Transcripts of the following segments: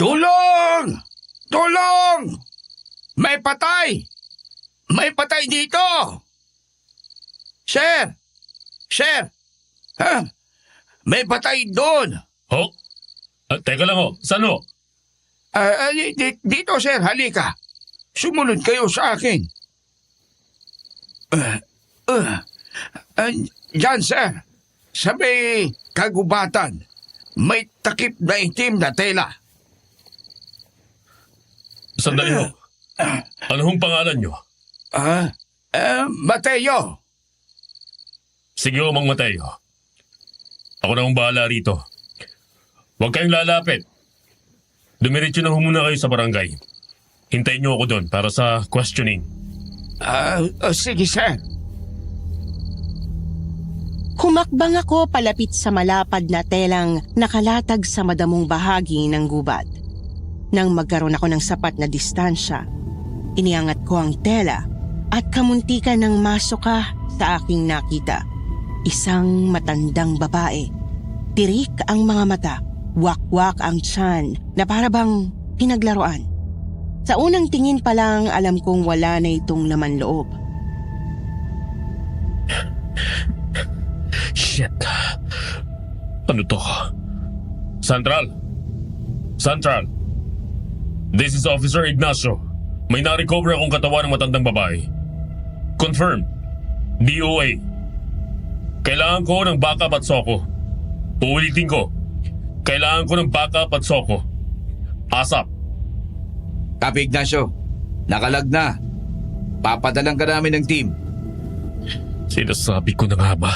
Tulong! Tulong! May patay! May patay dito! Sir! Sir! Ha? May patay doon! Ho? Teka lang ho, saan ho? Dito, sir, halika. Sumunod kayo sa akin. Diyan, sir. Sa may kagubatan, may takip na itim na tela. Sandali ho. Ano hong pangalan nyo? Mateo. Sige ho, Mang Mateo. Ako na hong bahala rito. Huwag kayong lalapit. Dumiretso na ho muna kayo sa barangay. Hintayin niyo ako doon para sa questioning. Sige, sir. Humakbang ako palapit sa malapad na telang nakalatag sa madamong bahagi ng gubat. Nang magkaroon ako ng sapat na distansya, iniangat ko ang tela at kamuntikan ng masuka sa aking nakita. Isang matandang babae. Tirik ang mga mata, wakwak ang tiyan na parabang pinaglaruan. Sa unang tingin pa lang alam kong wala na itong laman loob. Shit. Ano to? Central? Central? This is Officer Ignacio. May na-recover akong katawan ng matandang babae. Confirm. DOA. Kailangan ko ng backup at soko. Uulitin ko. Kailangan ko ng backup at soko. ASAP. Copy, Ignacio. Nakalag na. Papadalang ka namin ng team. Sinasabi ko na nga ba?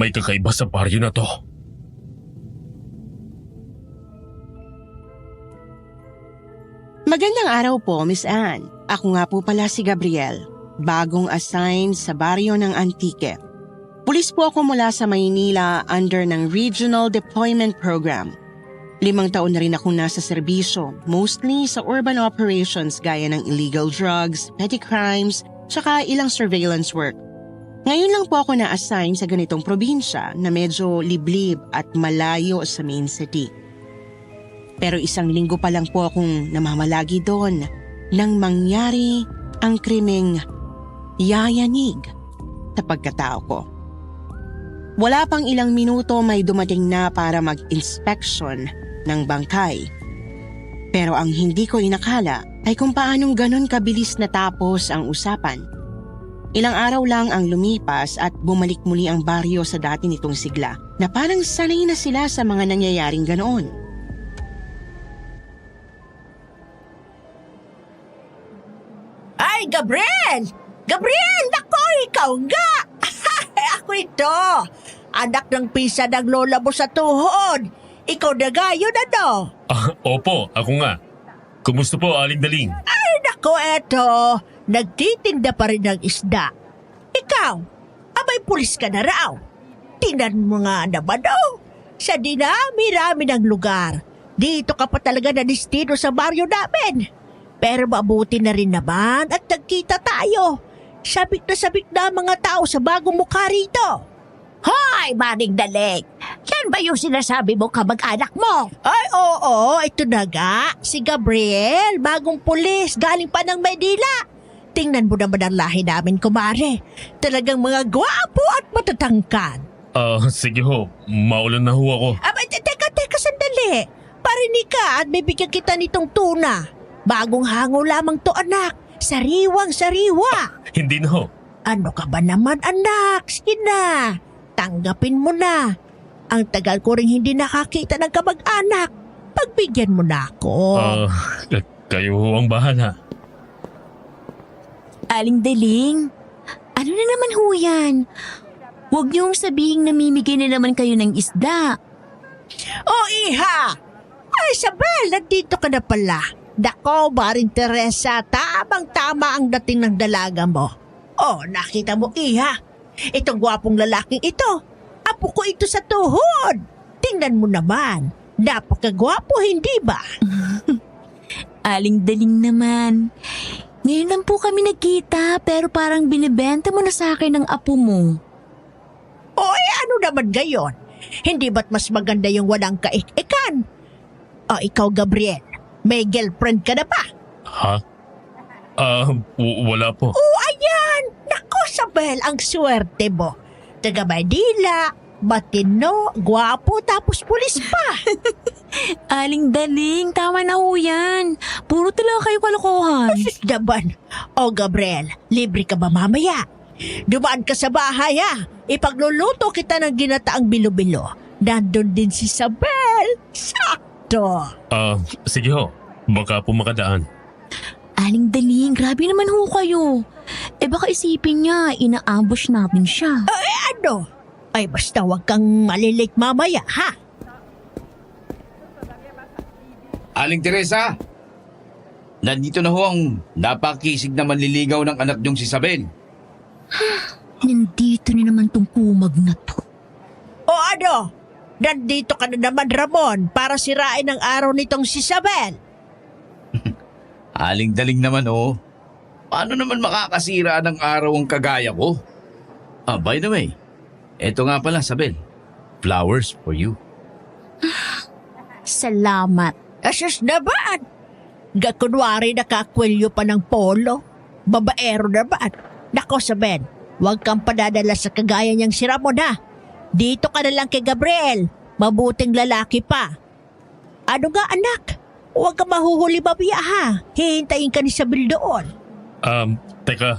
May kakaiba sa baryo na to. Magandang araw po, Miss Anne. Ako nga po pala si Gabriel, bagong assign sa baryo ng Antique. Pulis po ako mula sa Maynila under ng Regional Deployment Program. 5 taon na rin akong nasa serbisyo, mostly sa urban operations gaya ng illegal drugs, petty crimes, tsaka ilang surveillance work. Ngayon lang po ako na-assign sa ganitong probinsya na medyo liblib at malayo sa main city. Pero 1 linggo pa lang po akong namamalagi doon nang mangyari ang krimeng yayanig sa pagkatao ko. Wala pang ilang minuto may dumating na para mag-inspection ng bangkay. Pero ang hindi ko inakala ay kung paanong ganon kabilis natapos ang usapan. Ilang araw lang ang lumipas at bumalik muli ang baryo sa dati nitong sigla na parang sanay na sila sa mga nangyayaring ganoon. Ay, Gabriel! Gabriel! Nako, ikaw nga! Ako ito! Anak ng pisa ng lola mo sa tuhod! Ikaw na nga yun, ano? Opo, ako nga. Kumusta po, Aling Daling? Ay, nako, eto! Nagtitinda pa rin ng isda. Ikaw, abay pulis ka na raw. Tingnan mo nga naman, oh! Sa dinami-rami ng lugar, dito ka pa talaga na destino sa baryo namin. Pero mabuti na rin naman at nagkita tayo. Sabik na ang mga tao sa bagong mukha rito. Hoy, Maring Dalig! Yan ba yung sinasabi mo kamag-anak mo? Ay, oo. Ito na nga. Si Gabriel, bagong pulis, galing pa ng Maynila. Tingnan mo naman ang lahi namin, kumare. Talagang mga gwapo at matatangkad. Sige ho. Maulan na ho ako. Teka, sandali. Parinig ka at bibigyan kita nitong tuna. Bagong hango lamang to, anak. Sariwang-sariwa. Hindi na ho. Ano ka ba naman, anak? Sige na. Tanggapin mo na. Ang tagal ko rin hindi nakakita ng kamag-anak. Pagbigyan mo na ako. Kayo ho ang bahala. Aling Daling, ano na naman ho yan? Huwag niyong sabihing namimigay na naman kayo ng isda. Oh, iha! Ay, Isabel, nandito ka na pala. Dako, Maring Teresa, tamang-tama ang dating ng dalaga mo. Oh, nakita mo, iha. Itong gwapong lalaking ito. Apo ko ito sa tuhod. Tingnan mo naman. Napakagwapo, hindi ba? Aling Daling naman. Ngayon lang po kami nagkita pero parang binibenta mo na sa akin ng apo mo. O ano naman gayon? Hindi ba't mas maganda yung walang kaikikan? O ikaw, Gabriel, may girlfriend ka na ba? Ha? Wala po. O ayan! Naku, Sabel, ang swerte mo. Taga Maynila, matino, gwapo, tapos pulis pa. Aling daling, tama na ho yan. Puro talaga kayo kalokohan. Daban. O Gabriel, libre ka ba mamaya? Dumaan ka sa bahay ha. Ipagluluto kita ng ginataang bilo-bilo. Nandun din si Sabel. Sakto. Sige ho. Baka po makadaan. Aling daling, grabe naman ho kayo. Baka isipin niya, ina-ambush natin siya. Ano? Ay basta wag kang malilate mamaya ha. Aling Teresa, nandito na ho ang napakisig na manliligaw ng anak niyong si Sabel. Nandito na naman tong kumag na to. O ano? Nandito ka na naman, Ramon, para sirain ang araw nitong si Sabel. Aling daling naman oh. Paano naman makakasira ng araw ang kagaya ko? By the way, eto nga pala, Sabel. Flowers for you. Salamat. Asus naman! Gakunwari nakakwelyo pa ng polo. Babaero naman. Nako, Sabel, huwag kang padadala sa kagaya niyang si Ramon ha. Dito ka na lang kay Gabriel. Mabuting lalaki pa. Ano nga anak? Huwag ka mahuhuli babaya ha. Hihintayin ka ni Sabel doon. Teka.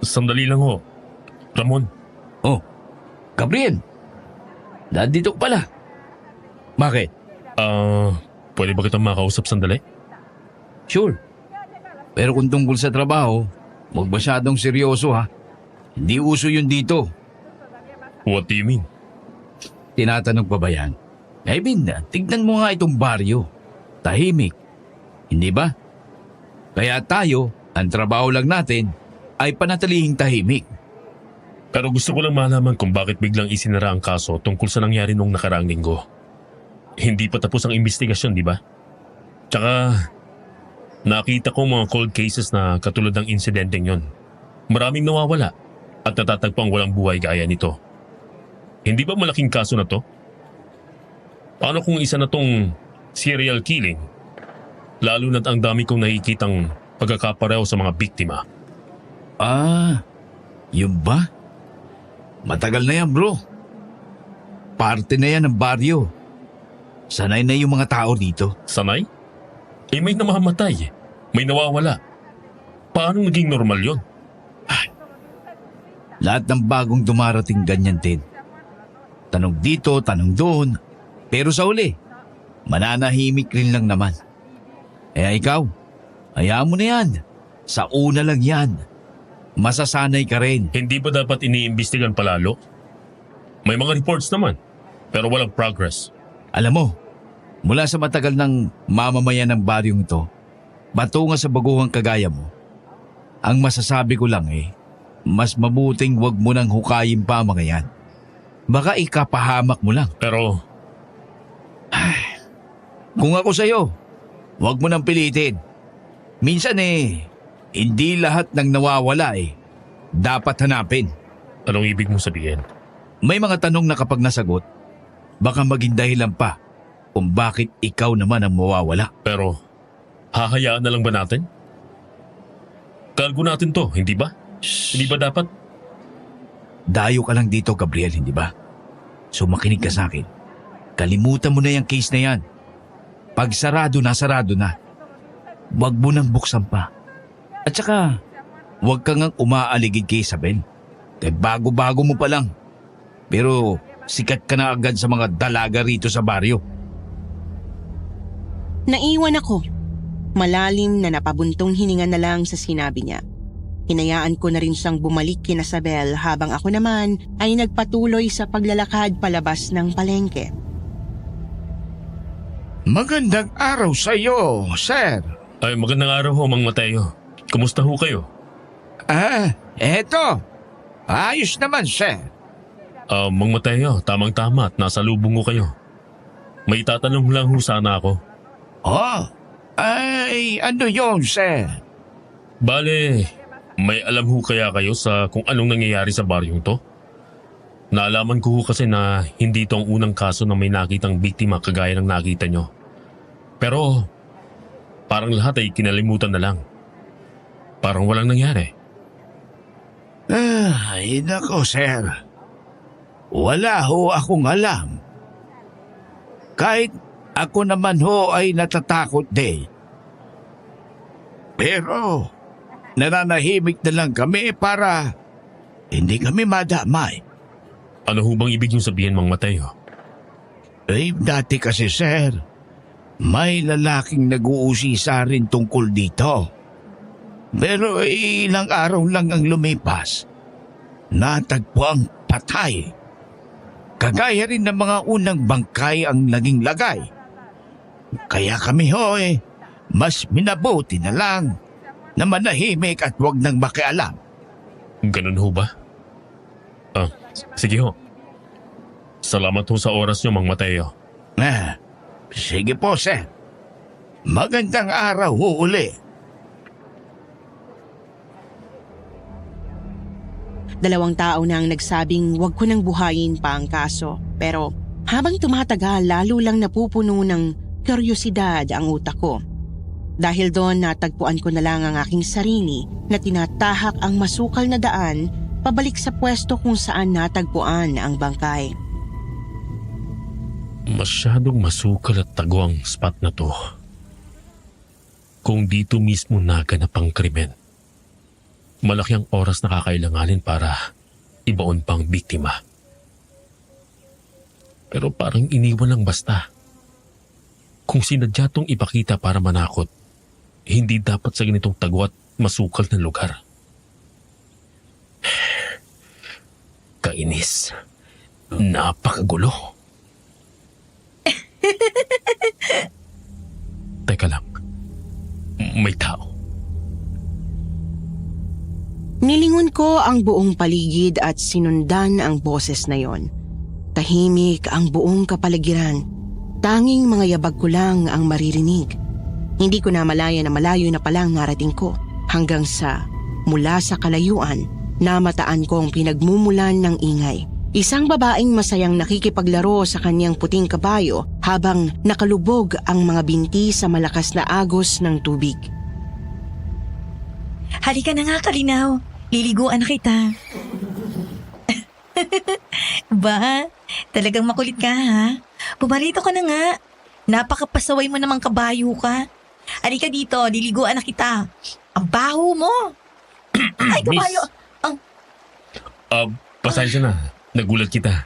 Sandali lang ho. Ramon, Oh, Gabriel. Nandito ka pala. Bakit? pwede ba kitang makausap sandali? Sure. Pero kung tungkol sa trabaho, huwag masyadong seryoso ha. Hindi uso yun dito. What do you mean? Tinatanong pa ba yan? I mean, tignan mo nga itong baryo. Tahimik. Hindi ba? Kaya tayo, ang trabaho lang natin, ay panatilihing tahimik. Pero gusto ko lang malaman kung bakit biglang isinara ang kaso tungkol sa nangyari nung nakaraang linggo. Hindi pa tapos ang investigasyon, di ba? Tsaka, nakita ko mga cold cases na katulad ng insidenteng yon. Maraming nawawala at natatagpang walang buhay gaya nito. Hindi ba malaking kaso na to? Paano kung isa na tong serial killing? Lalo na't ang dami kong nakikitang pagkakapareho sa mga biktima. Yun ba? Matagal na yan, bro. Parte na yan ng baryo. Sanay na yung mga tao dito. Sanay? May namamatay. May nawawala. Paano naging normal yon? Lahat ng bagong dumarating ganyan din. Tanong dito, tanong doon. Pero sa uli, mananahimik rin lang naman. Kaya ikaw, hayaan mo na yan. Sa una lang yan. Masasanay ka rin. Hindi ba dapat iniimbestigan palalo? May mga reports naman, pero walang progress. Alam mo, mula sa matagal ng mamamayan ng baryong ito, patungo sa baguhang kagaya mo, ang masasabi ko lang mas mabuting wag mo nang hukayin pa ang mga yan. Baka ikapahamak mo lang. Pero, Kung ako sa'yo, wag mo nang pilitin. Minsan hindi lahat ng nawawala dapat hanapin. anong ibig mong sabihin? May mga tanong na kapag nasagot, baka maging dahilan pa kung bakit ikaw naman ang mawawala. Pero, hahayaan na lang ba natin? Kalgo natin to, hindi ba? Hindi ba dapat? Dayo ka lang dito, Gabriel, hindi ba? So makinig ka sa akin. Kalimutan mo na yung case na yan. Pag sarado na. Huwag mo nang buksan pa. At saka, huwag kang ngang umaaligid kay Isabel. Kaya bago-bago mo pa lang. Pero sikat ka na agad sa mga dalaga rito sa baryo. Naiwan ako. Malalim na napabuntong hininga na lang sa sinabi niya. Hinayaan ko na rin siyang bumalik kina Sabel habang ako naman ay nagpatuloy sa paglalakad palabas ng palengke. Magandang araw sa iyo, sir. Ay, magandang araw ho, Mang Mateo. Kumusta ho kayo? Eto. Ayos naman, sir. Mang Mateo, tamang-tama at nasa lubong ko kayo. May tatanong lang ho sana ako. Ano yon, sir? Bale, may alam ho kaya kayo sa kung anong nangyayari sa baryong to? Naalaman ko ho kasi na hindi ito ang unang kaso na may nakitang biktima kagaya ng nakita nyo. Pero parang lahat ay kinalimutan na lang. Parang walang nangyari. Ay, nako, sir. Wala ho akong alam. Kahit ako naman ho ay natatakot din. Pero nananahimik na lang kami para hindi kami madamay. Ano ho bang ibig niyong sabihin, Mang Mateo? Dati kasi, sir, may lalaking nag-uusisa rin tungkol dito. Pero ilang araw lang ang lumipas. Natagpuang patay. Kagaya rin ng mga unang bangkay ang naging lagay. Kaya kami mas minabuti na lang na manahimik at wag nang makialam. Ganun ho ba? Sige ho. Salamat ho sa oras niyo, Mang Mateo. Sige po, sir. Magandang araw ho uli. Dalawang tao na ang nagsabing wag ko nang buhayin pa ang kaso. Pero habang tumatagal, lalo lang napupuno ng kuryosidad ang utak ko. Dahil doon natagpuan ko na lang ang aking sarili na tinatahak ang masukal na daan pabalik sa pwesto kung saan natagpuan ang bangkay. Masyadong masukal at tago ang spot na to. Kung dito mismo naganap ang krimen, malaki ang oras na kakailanganin para ibaon pang biktima. Pero parang iniwan lang basta. Kung sinadya tong ipakita para manakot, hindi dapat sa ganitong tago at masukal na lugar. Kainis. Napakagulo. Teka lang. May tao. Nilingon ko ang buong paligid at sinundan ang boses na yon. Tahimik ang buong kapaligiran. Tanging mga yabag ko lang ang maririnig. Hindi ko na malaya na malayo na palang narating ko. Hanggang sa mula sa kalayuan, namataan ko ang pinagmumulan ng ingay. Isang babaeng masayang nakikipaglaro sa kanyang puting kabayo habang nakalubog ang mga binti sa malakas na agos ng tubig. Halika na nga, Kalinaw. Liliguan na kita. Ba, talagang makulit ka, ha? Pumarito ka na nga. Napakapasaway mo namang kabayo ka. Halika dito, liliguan na kita. Ang baho mo. Ay, kabayo. Pasensya na. Nagulat kita.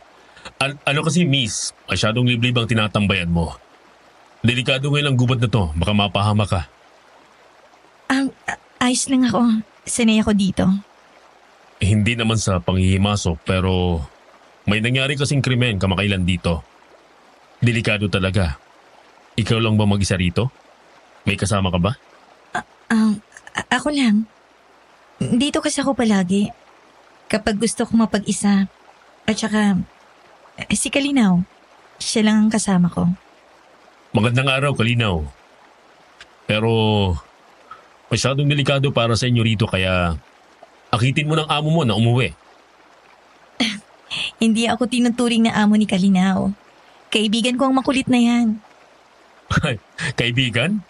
Ano kasi, miss? Masyadong liblib ang tinatambayan mo. Delikado ngayon ang gubat na to. Baka mapahama ka. Ayos lang ako. Sanay ako dito. Hindi naman sa panghihimasok pero may nangyari kasing krimen kamakailan dito. Delikado talaga. Ikaw lang ba mag-isa rito? May kasama ka ba? Ako lang. Dito kasi ako palagi. Kapag gusto ko mapag-isa. At saka, si Kalinaw. Siya lang ang kasama ko. Magandang araw, Kalinaw. Pero masyadong delikado para sa inyo rito kaya akitin mo ng amo mo na umuwi. Hindi ako tinuturing na amo ni Kalinaw. Kaibigan ko ang makulit na yan. Kaibigan?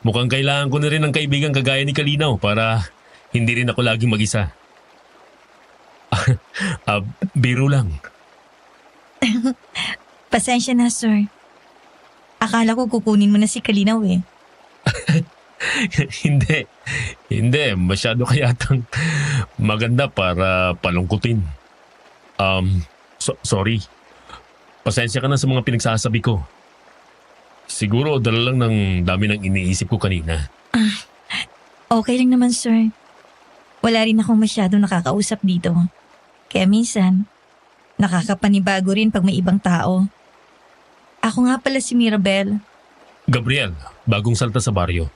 Mukhang kailangan ko na rin ng kaibigan kagaya ni Kalinaw para hindi rin ako laging mag-isa. Biro lang. Pasensya na, sir. Akala ko kukunin mo na si Kalinaw eh. Hindi. Masyado kayatang maganda para palungkutin. Sorry. Pasensya ka na sa mga pinagsasabi ko. Siguro dala lang ng dami ng iniisip ko kanina. Okay lang naman, sir. Wala rin akong masyado nakakausap dito. Kaya minsan, nakakapanibago rin pag may ibang tao. Ako nga pala si Mirabel. Gabriel, bagong salta sa baryo.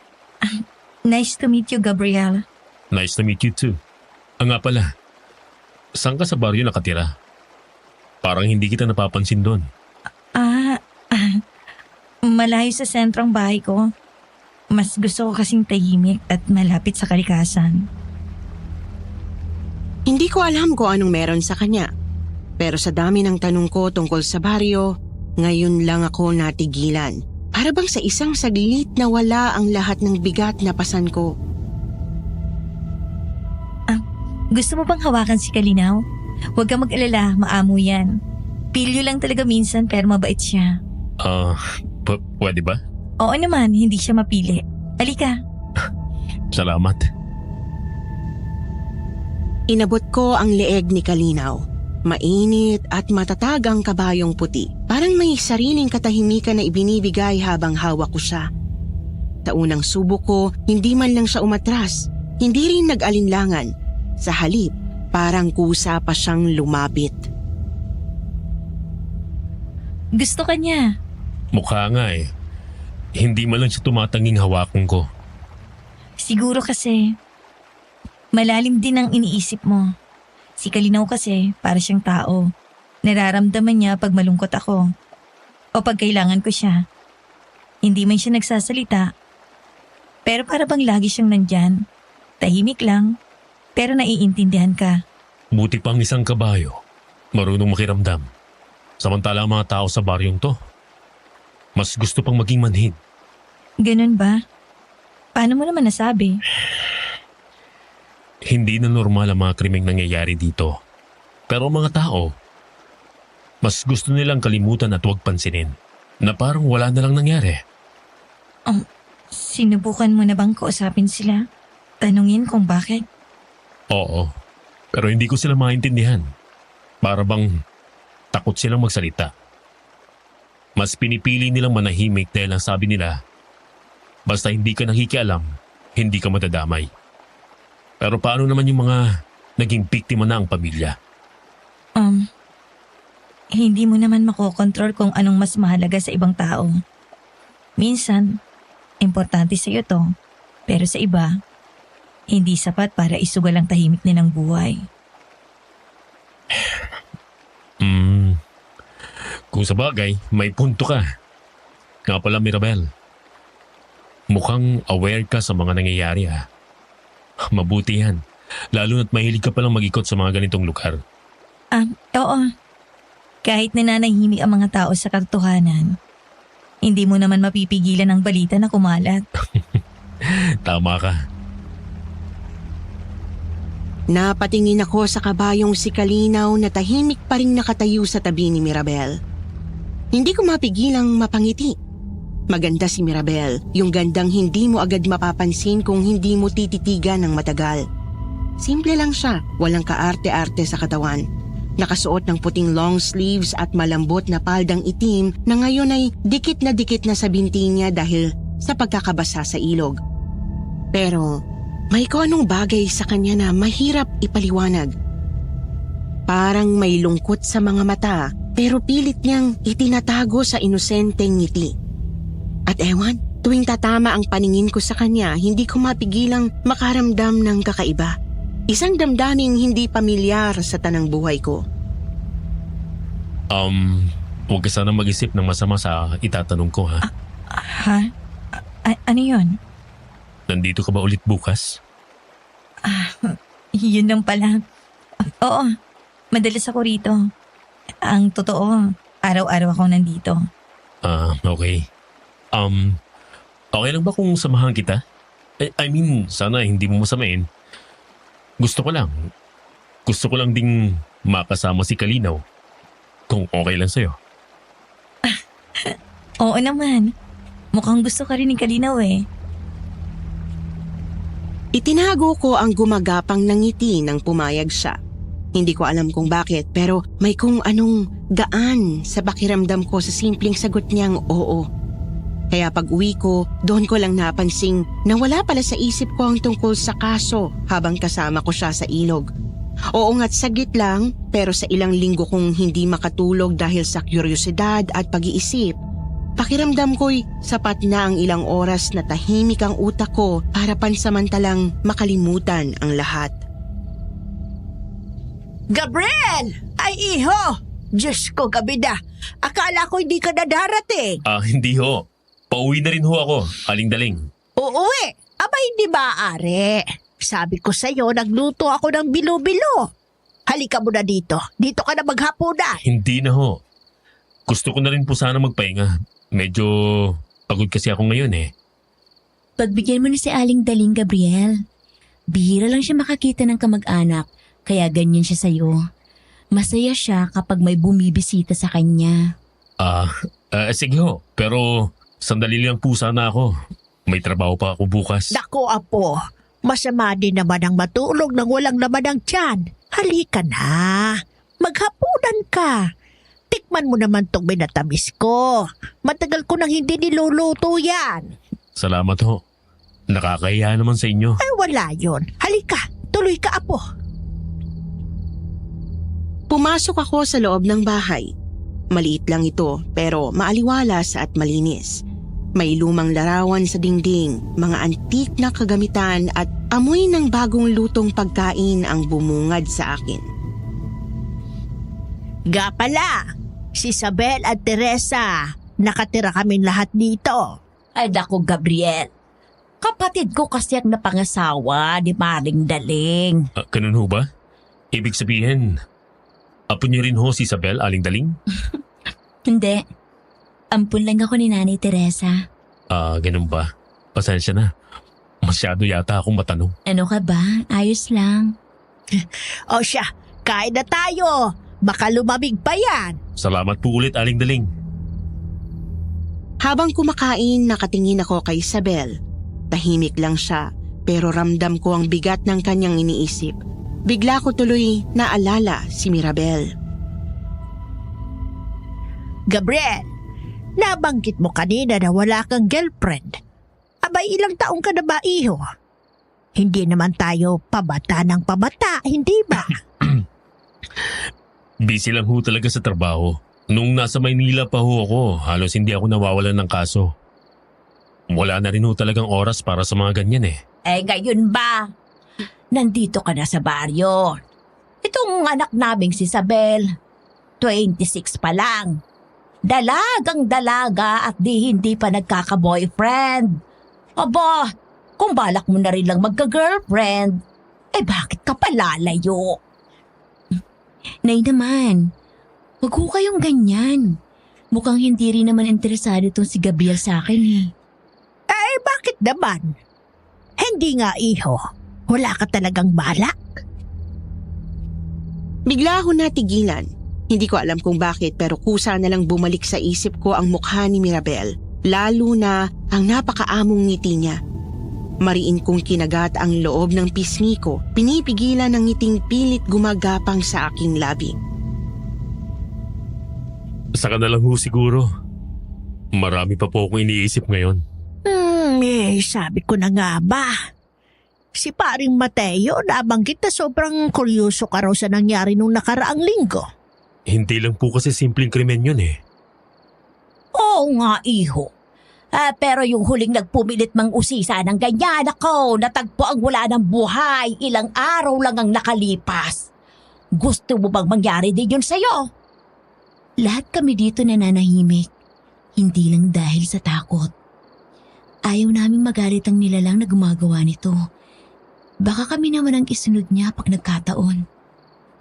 Nice to meet you, Gabriel. Nice to meet you too. Nga pala, saan ka sa baryo nakatira? Parang hindi kita napapansin doon. Malayo sa sentro ang bahay ko. Mas gusto ko kasing tahimik at malapit sa kalikasan. Hindi ko alam kung anong meron sa kanya. Pero sa dami ng tanong ko tungkol sa baryo, ngayon lang ako natigilan. Para bang sa isang saglit na wala ang lahat ng bigat na pasan ko. Gusto mo bang hawakan si Kalinaw? Huwag kang mag-alala, maamo yan. Pilyo lang talaga minsan pero mabait siya. Pwede ba? Oo naman, hindi siya mapili. Halika. Salamat. Inabot ko ang leeg ni Kalinaw. Mainit at matatag ang kabayong puti. Parang may sariling katahimikan na ibinibigay habang hawak ko siya. Sa unang subok ko, hindi man lang siya umatras. Hindi rin nag-alinlangan. Sa halip, parang kusa pa siyang lumapit. Gusto ka niya. Mukha nga eh. Hindi man lang siya tumatanging hawakan ko. Siguro kasi malalim din ang iniisip mo. Si Kalinaw kasi para siyang tao. Nararamdaman niya pag malungkot ako o pag kailangan ko siya. Hindi man siya nagsasalita. Pero para bang lagi siyang nandyan. Tahimik lang, pero naiintindihan ka. Buti pang isang kabayo. Marunong makiramdam. Samantala ang mga tao sa baryong to, mas gusto pang maging manhid. Ganun ba? Paano mo naman nasabi? Hindi na normal ang mga krimeng nangyayari dito. Pero ang mga tao, mas gusto nilang kalimutan at huwag pansinin na parang wala na lang nangyari. Sinubukan mo na bang kausapin sila? Tanungin kung bakit? Oo, pero hindi ko sila maintindihan. Para bang takot silang magsalita. Mas pinipili nilang manahimik dahil ang sabi nila, basta hindi ka nakikialam, hindi ka madadamay. Pero paano naman yung mga naging biktima na ang pamilya? Hindi mo naman makokontrol kung anong mas mahalaga sa ibang tao. Minsan, importante sa'yo to, pero sa iba, hindi sapat para isugal ang tahimik nilang buhay. Kung sa bagay, may punto ka. Nga pala Mirabel, mukhang aware ka sa mga nangyayari ha. Mabuti yan, lalo na't mahilig ka palang mag-ikot sa mga ganitong lugar. Oo. Kahit nananahimik ang mga tao sa katotohanan, hindi mo naman mapipigilan ang balita na kumalat. Tama ka. Napatingin ako sa kabayong si Kalinaw na tahimik pa rin nakatayo sa tabi ni Mirabel. Hindi ko mapigilang mapangiti. Maganda si Mirabel, yung gandang hindi mo agad mapapansin kung hindi mo tititigan ng matagal. Simple lang siya, walang kaarte-arte sa katawan. Nakasuot ng puting long sleeves at malambot na paldang itim na ngayon ay dikit na sa binti niya dahil sa pagkakabasa sa ilog. Pero may kung anong bagay sa kanya na mahirap ipaliwanag. Parang may lungkot sa mga mata pero pilit niyang itinatago sa inosenteng ngiti. At ewan, tuwing tatama ang paningin ko sa kanya, hindi ko mapigilang makaramdam ng kakaiba. Isang damdaming hindi pamilyar sa tanang buhay ko. Huwag ka sana mag-isip ng masama sa itatanong ko ha. Ha? Ano yun? Nandito ka ba ulit bukas? Yun lang pala. Oo, madalas ako rito. Ang totoo, araw-araw ako nandito. Okay. Okay lang ba kung samahan kita? I mean, sana hindi mo masamain. Gusto ko lang ding makasama si Kalinaw. Kung okay lang sa'yo. Oo naman. Mukhang gusto ka rin ni Kalinaw eh. Itinago ko ang gumagapang ng ngiti nang pumayag siya. Hindi ko alam kung bakit pero may kung anong gaan sa pakiramdam ko sa simpleng sagot niyang oo. Kaya pag uwi ko, doon ko lang napansing na wala pala sa isip ko ang tungkol sa kaso habang kasama ko siya sa ilog. Oo nga't saglit lang pero sa ilang linggo kong hindi makatulog dahil sa kuryosidad at pag-iisip, pakiramdam ko'y sapat na ang ilang oras na tahimik ang utak ko para pansamantalang makalimutan ang lahat. Gabriel! Ay iho! Diyos ko, gabi na. Akala ko hindi ka na darating. Hindi ho. Pauwi na rin ho ako, aling-daling. Uuwi. Aba, hindi maaari. Sabi ko sa'yo, nagluto ako ng bilo-bilo. Halika mo na dito. Dito ka na maghapunan. Hindi na ho. Gusto ko na rin po sana magpahinga. Medyo Pagod kasi ako ngayon eh. Pagbigyan mo na si Aling Daling, Gabriel. Bihira lang siya makakita ng kamag-anak, kaya ganyan siya sa'yo. Masaya siya kapag may bumibisita sa kanya. Sige ho. Pero sandali lang po sana ako. May trabaho pa ako bukas. Nako, Apo. Masama din naman ang matulog nang walang laman ang tiyan. Halika na. Maghapunan ka. Tikman mo naman tong binatamis ko. Matagal ko nang hindi niluluto yan. Salamat ho. Nakakahiya naman sa inyo. Ay, wala yun. Halika, tuloy ka, Apo. Pumasok ako sa loob ng bahay. Maliit lang ito pero maaliwalas at malinis. May lumang larawan sa dingding, mga antik na kagamitan at amoy ng bagong lutong pagkain ang bumungad sa akin. Ga pala, si Isabel at Teresa. Nakatira kaming lahat dito. Ay dako, Gabriel. Kapatid ko kasi ang napangasawa ni Maring Daling. Ganun ho ba? Ibig sabihin, apo niyo rin ho si Isabel, Aling Daling? Hindi. Ampun lang ako ni Nanay Teresa. Ganun ba? Pasensya na. Masyado yata akong matanong. Ano ka ba? Ayos lang. O siya, kain na tayo. Baka lumamig pa yan. Salamat po ulit, Aling Daling. Habang kumakain, nakatingin ako kay Isabel. Tahimik lang siya pero ramdam ko ang bigat ng kanyang iniisip. Bigla ko tuloy naalala si Mirabel. Gabriel, nabanggit mo kanina na wala kang girlfriend. Abay, ilang taong ka na ba, iho? Hindi naman tayo pabata ng pabata, hindi ba? Busy lang ho talaga sa trabaho. Nung nasa Maynila pa ho ako, halos hindi ako nawawalan ng kaso. Wala na rin ho talagang oras para sa mga ganyan eh. Ngayon ba? Nandito ka na sa baryo. Itong anak naming si Isabel, 26 pa lang. Dalagang dalaga at hindi pa nagkaka-boyfriend. Aba, kung balak mo na rin lang magka-girlfriend, bakit ka pa lalayo? Nay naman, wag ko kayong ganyan. Mukhang hindi rin naman interesado itong si Gabriel sa akin eh. Bakit naman? Hindi nga, iho. Wala ka talagang balak. Bigla ako natigilan. Hindi ko alam kung bakit pero kusa na lang bumalik sa isip ko ang mukha ni Mirabel. Lalo na ang napakaamong ngiti niya. Mariin kong kinagat ang loob ng pisngi ko. Pinipigilan ng ngiting pilit gumagapang sa aking labi. Saka na lang ho siguro. Marami pa po akong iniisip ngayon. Sabi ko na nga ba? Si paring Mateo, nabanggit na sobrang kuryoso ka raw sa nangyari nung nakaraang linggo. Hindi lang po kasi simpleng krimen yun eh. Oo nga, iho. Pero yung huling nagpumilit mang usisa ng ganyan, ako, natagpo ang wala ng buhay. Ilang araw lang ang nakalipas. Gusto mo bang mangyari din yun sa'yo? Lahat kami dito nananahimik. Hindi lang dahil sa takot. Ayaw naming magalit ang nilalang na gumagawa nito. Baka kami naman ang isunod niya pag nagkataon.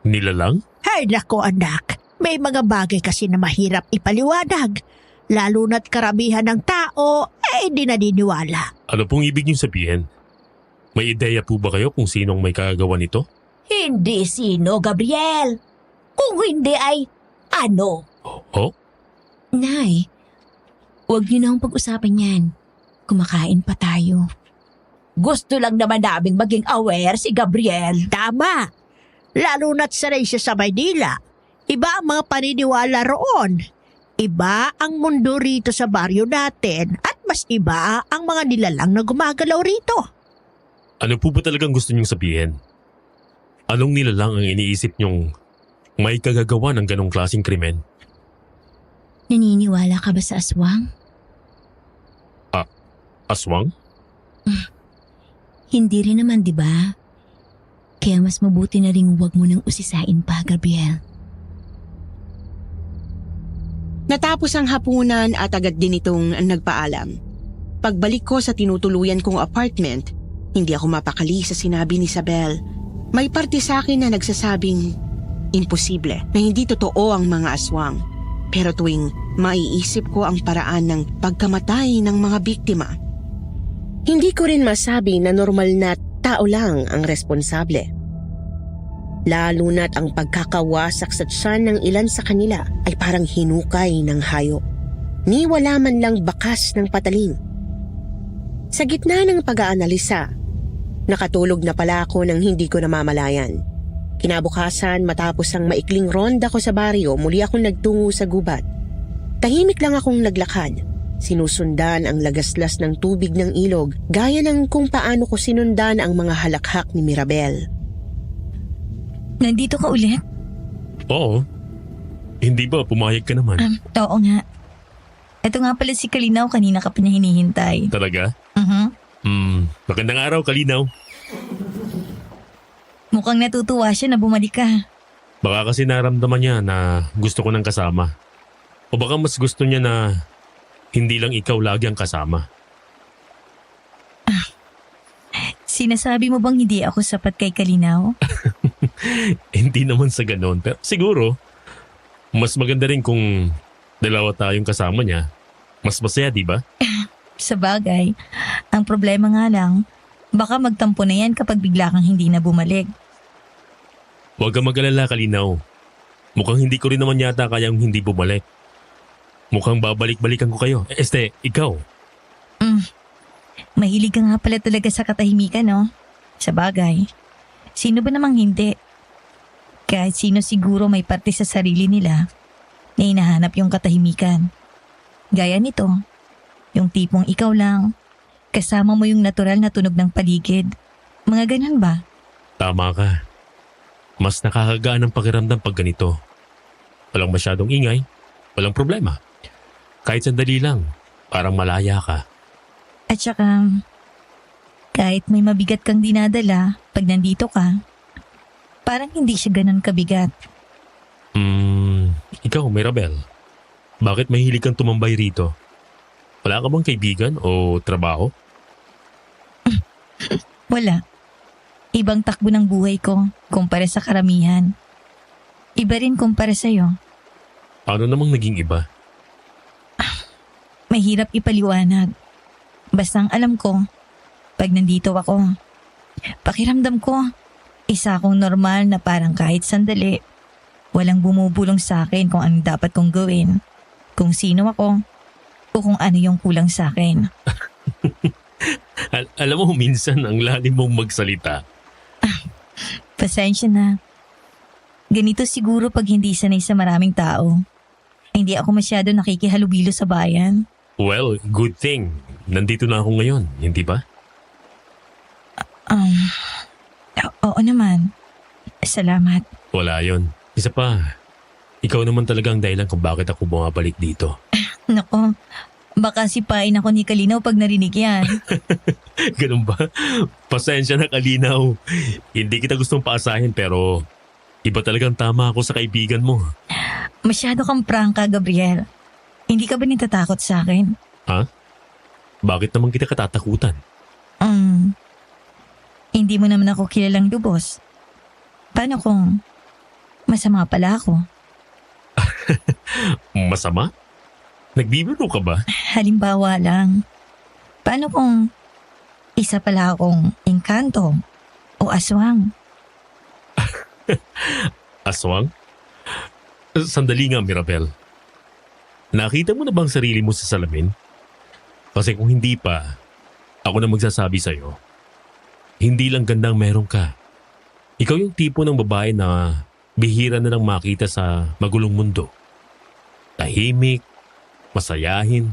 Nilalang? Ay nako anak, may mga bagay kasi na mahirap ipaliwanag. Lalo na't karamihan ng tao hindi naniniwala. Ano pong ibig niyong sabihin? May ideya po ba kayo kung sinong may kagagawa nito? Hindi sino, Gabriel. Kung hindi ay ano? Oh? Nay, huwag niyo na akong pag-usapan yan. Kumakain pa tayo. Gusto lang naman naming maging aware si Gabriel. Tama. Lalo na't sanay siya sa Maynila. Iba ang mga paniniwala roon. Iba ang mundo rito sa baryo natin at mas iba ang mga nilalang na gumagalaw rito. Ano po ba talagang gusto niyong sabihin? Anong nilalang ang iniisip niyong may kagagawa ng ganong klaseng krimen? Naniniwala ka ba sa aswang? Aswang? Hindi rin naman, di ba? Kaya mas mabuti na rin huwag mo nang usisain pa, Gabriel. Natapos ang hapunan at agad din itong nagpaalam. Pagbalik ko sa tinutuluyan kong apartment, hindi ako mapakali sa sinabi ni Isabel. May parte sa akin na nagsasabing imposible na hindi totoo ang mga aswang. Pero tuwing maiisip ko ang paraan ng pagkamatay ng mga biktima, hindi ko rin masabi na normal na tao lang ang responsable. Lalo na't ang pagkakawasak sa tiyan ng ilan sa kanila ay parang hinukay ng hayop. Ni wala man lang bakas ng patalim. Sa gitna ng pag-aanalisa, nakatulog na pala ako nang hindi ko namamalayan. Kinabukasan matapos ang maikling ronda ko sa baryo, muli akong nagtungo sa gubat. Tahimik lang akong naglakad. Sinusundan ang lagaslas ng tubig ng ilog gaya ng kung paano ko sinundan ang mga halakhak ni Mirabel. Nandito ka ulit? Oo. Hindi ba pumayag ka naman? Oo nga. Ito nga pala si Kalinaw, kanina ka pa niya hinihintay. Talaga? Magandang araw, Kalinaw. Mukhang natutuwa siya na bumalik ka. Baka kasi naramdaman niya na gusto ko ng kasama. O baka mas gusto niya na hindi lang ikaw lagi ang kasama. Sinasabi mo bang hindi ako sapat kay Kalinaw? Hindi naman sa ganon, pero siguro, mas maganda rin kung dalawa tayong kasama niya. Mas masaya, di ba? Sa bagay, ang problema nga lang, baka magtampo na yan kapag bigla kang hindi na bumalik. Huwag kang mag-alala, Kalinaw. Mukhang hindi ko rin naman yata kayang hindi bumalik. Mukhang babalik-balikan ko kayo. Ikaw. Mahilig ka nga pala talaga sa katahimikan, no? Sa bagay, sino ba namang hindi? Kahit sino siguro may parte sa sarili nila na hinahanap yung katahimikan. Gaya nito, yung tipong ikaw lang, kasama mo yung natural na tunog ng paligid. Mga ganun ba? Tama ka. Mas nakakagaan ang pakiramdam pag ganito. Walang masyadong ingay, walang problema. Kahit sandali lang, parang malaya ka. At saka, kahit may mabigat kang dinadala pag nandito ka, parang hindi siya ganun kabigat. Ikaw, Mirabel, bakit mahilig kang tumambay rito? Wala ka bang kaibigan o trabaho? Wala. Ibang takbo ng buhay ko kumpara sa karamihan. Iba rin kumpara sa'yo. Ano namang naging iba? Mahirap ipaliwanag. Basta ang alam ko, pag nandito ako, pakiramdam ko, isa akong normal na parang kahit sandali, walang bumubulong sa akin kung ano dapat kong gawin, kung sino ako, o kung ano yung kulang sa akin. Alam mo, minsan ang lalim mong magsalita. Pasensya na. Ganito siguro pag hindi sanay sa maraming tao. Hindi ako masyado nakikihalubilo sa bayan. Well, good thing. Nandito na ako ngayon, hindi ba? Oo naman. Salamat. Wala yon. Isa pa, ikaw naman talaga ang dahilan kung bakit ako bumabalik dito. Nako, baka sipain ako ni Kalinaw pag narinig yan. Ganun ba? Pasensya na, Kalinaw. Hindi kita gustong paasahin pero iba talagang tama ako sa kaibigan mo. Masyado kang prangka, Gabriel. Hindi ka ba natatakot sa akin? Ha? Bakit naman kita katatakutan? Hindi mo naman ako kilalang lubos. Paano kung masama pala ako? Masama? Nagbibiro ka ba? Halimbawa lang. Paano kung isa pala akong engkanto o aswang? Aswang? Sandali nga, Mirabel. Nakita mo na bang sarili mo sa salamin? Kasi kung hindi pa, ako na magsasabi sa'yo. Hindi lang gandang meron ka. Ikaw yung tipo ng babae na bihira na lang makita sa magulong mundo. Tahimik, masayahin,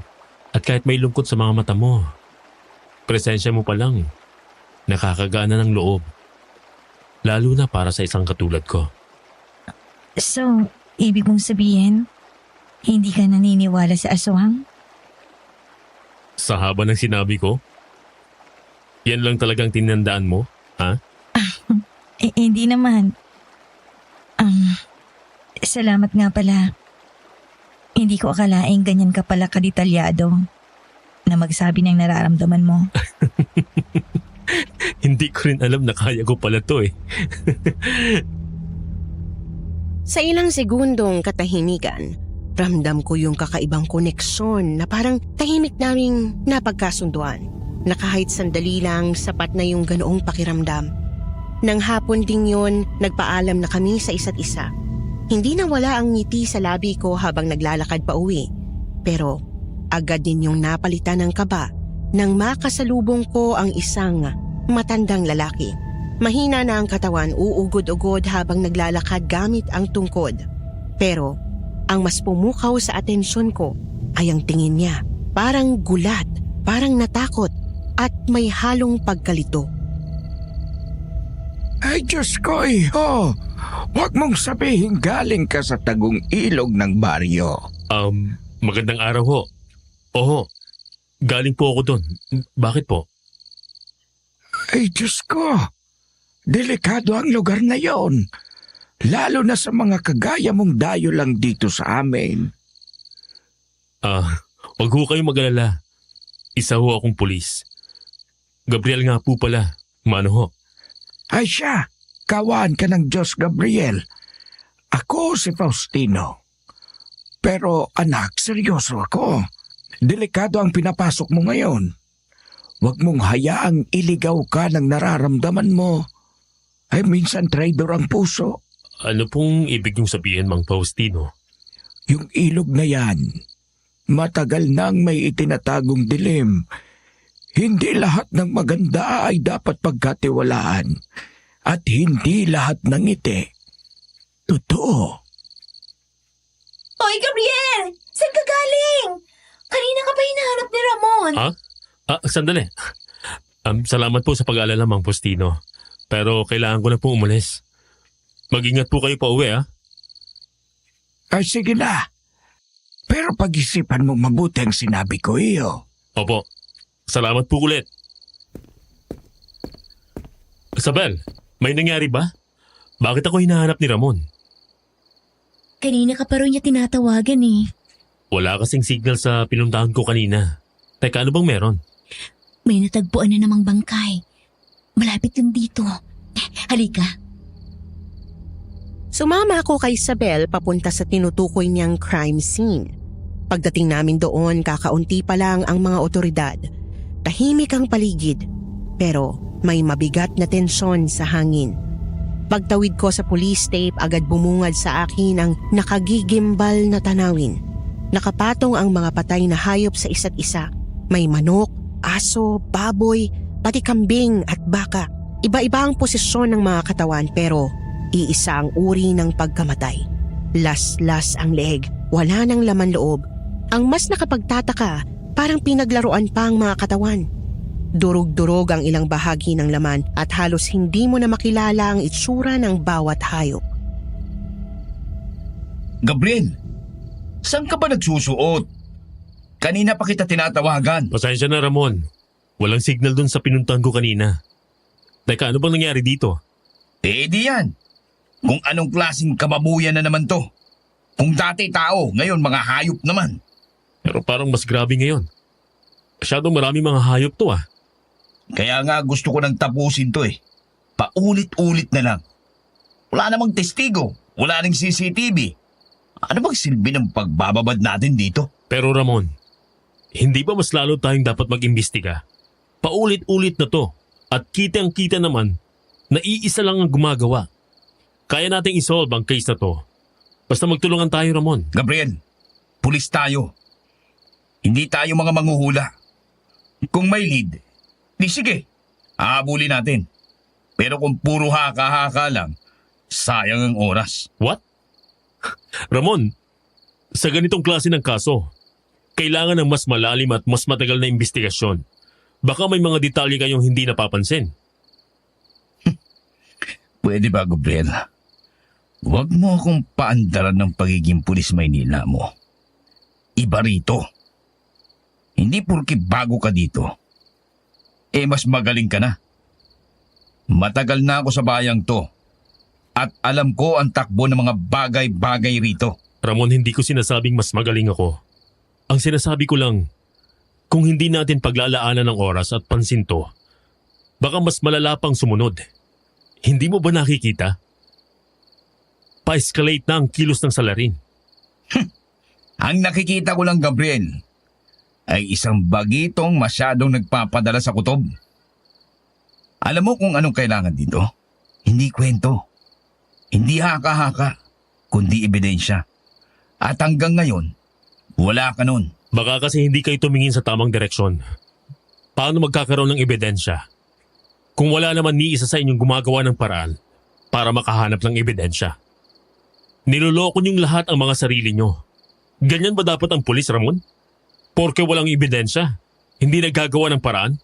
at kahit may lungkot sa mga mata mo. Presensya mo pa lang, nakakagana ng loob. Lalo na para sa isang katulad ko. So, ibig mong sabihin, hindi ka naniniwala sa aswang? Sa haba ng sinabi ko, yan lang talagang tinandaan mo, ha? Hindi naman. Salamat nga pala. Hindi ko akalaing ganyan ka pala kadetalyado na magsabi ng nararamdaman mo. Hindi ko rin alam na kaya ko pala to eh. Sa ilang segundong katahimikan, Ramdam ko yung kakaibang koneksyon na parang tahimik naming napagkasunduan. Na kahit sandali lang sapat na yung ganoong pakiramdam. Nang hapon ding yun, nagpaalam na kami sa isa't isa. Hindi na wala ang ngiti sa labi ko habang naglalakad pa uwi. Pero agad din yung napalitan ng kaba nang makasalubong ko ang isang matandang lalaki. Mahina na ang katawan, uugod-ugod habang naglalakad gamit ang tungkod. Pero ang mas pumukaw sa atensyon ko ay ang tingin niya. Parang gulat, parang natakot at may halong pagkalito. Ay Diyos ko, iho! Huwag mong sabihin galing ka sa tagong ilog ng baryo. Magandang araw ho. Oho, galing po ako doon. Bakit po? Ay Diyos ko! Delikado ang lugar na yon. Lalo na sa mga kagaya mong dayo lang dito sa amin. Huwag ho kayong mag-alala. Isa ho akong pulis. Gabriel nga po pala. Mano ho? Ay siya, kawan ka ng Diyos, Gabriel. Ako si Faustino. Pero anak, seryoso ako. Delikado ang pinapasok mo ngayon. Huwag mong hayaang iligaw ka ng nararamdaman mo. Ay minsan traidor ang puso. Ano pong ibig niyong sabihin, Mang Faustino? Yung ilog na yan, matagal nang may itinatagong dilim. Hindi lahat ng maganda ay dapat pagkatiwalaan. At hindi lahat ng ngiti. Totoo. Hoy, Gabriel! Saan ka galing? Kanina ka pa hinahanap ni Ramon. Sandali. Salamat po sa pag-aalala, Mang Faustino. Pero kailangan ko na po umalis. Mag-ingat po kayo pa uwi, ha? Ay sige na. Pero pag-isipan mo mabuti ang sinabi ko iyo. Opo. Salamat po ulit. Isabel, may nangyari ba? Bakit ako hinahanap ni Ramon? Kanina ka pa rin niya tinatawagan eh. Wala kasing signal sa pinuntahan ko kanina. Teka, ano bang meron? May natagpuan na namang bangkay. Malapit lang dito. Halika. Sumama ako kay Isabel papunta sa tinutukoy niyang crime scene. Pagdating namin doon, kakaunti pa lang ang mga otoridad. Tahimik ang paligid, pero may mabigat na tensyon sa hangin. Pagtawid ko sa police tape, agad bumungad sa akin ang nakagigimbal na tanawin. Nakapatong ang mga patay na hayop sa isa't isa. May manok, aso, baboy, pati kambing at baka. Iba-iba ang posisyon ng mga katawan pero iisa ang uri ng pagkamatay. Las-las ang leeg, wala nang laman loob. Ang mas nakapagtataka, parang pinaglaruan pa ang mga katawan. Durog-durog ang ilang bahagi ng laman at halos hindi mo na makilala ang itsura ng bawat hayop. Gabriel, saan ka ba nagsusuot? Kanina pa kita tinatawagan. Pasensya na, Ramon. Walang signal dun sa pinuntahan ko kanina. Teka, ano bang nangyari dito? Di yan. Kung anong klaseng kamabuyan na naman to. Kung dati tao, ngayon mga hayop naman. Pero parang mas grabe ngayon. Masyadong marami mga hayop to ah. Kaya nga gusto ko nang tapusin to eh. Paulit-ulit na lang. Wala namang testigo. Wala ring CCTV. Ano bang silbi ng pagbababad natin dito? Pero Ramon, hindi ba mas lalo tayong dapat mag-imbestiga? Paulit-ulit na to. At kitang-kita naman na iisa lang ang gumagawa. Kaya nating isolve ang case na to. Basta magtulungan tayo, Ramon. Gabriel, pulis tayo. Hindi tayo mga manghuhula. Kung may lead, di sige, aabulin natin. Pero kung puro haka-haka lang, sayang ang oras. What? Ramon, sa ganitong klase ng kaso, kailangan ng mas malalim at mas matagal na investigasyon. Baka may mga detalye kayong hindi napapansin. Pwede ba, Gabriel? Huwag mo akong paandaran ng pagiging pulis Maynila mo. Iba rito. Hindi porke bago ka dito. Mas magaling ka na. Matagal na ako sa bayang to. At alam ko ang takbo ng mga bagay-bagay rito. Ramon, hindi ko sinasabing mas magaling ako. Ang sinasabi ko lang, kung hindi natin paglalaanan ng oras at pansin to, baka mas malala pang sumunod. Hindi mo ba nakikita? Pa-escalate na ang kilos ng salarin. Ang nakikita ko lang, Gabriel, ay isang bagitong masyadong nagpapadala sa kutob. Alam mo kung anong kailangan dito? Hindi kwento. Hindi haka-haka, kundi ebidensya. At hanggang ngayon, wala ka nun. Baka kasi hindi kayo tumingin sa tamang direksyon. Paano magkakaroon ng ebidensya? Kung wala naman ni isa sa inyong gumagawa ng paraan para makahanap ng ebidensya. Niloloko niyong lahat ang mga sarili niyo. Ganyan ba dapat ang pulis, Ramon? Porke walang ebidensya, hindi nagagawa ng paraan?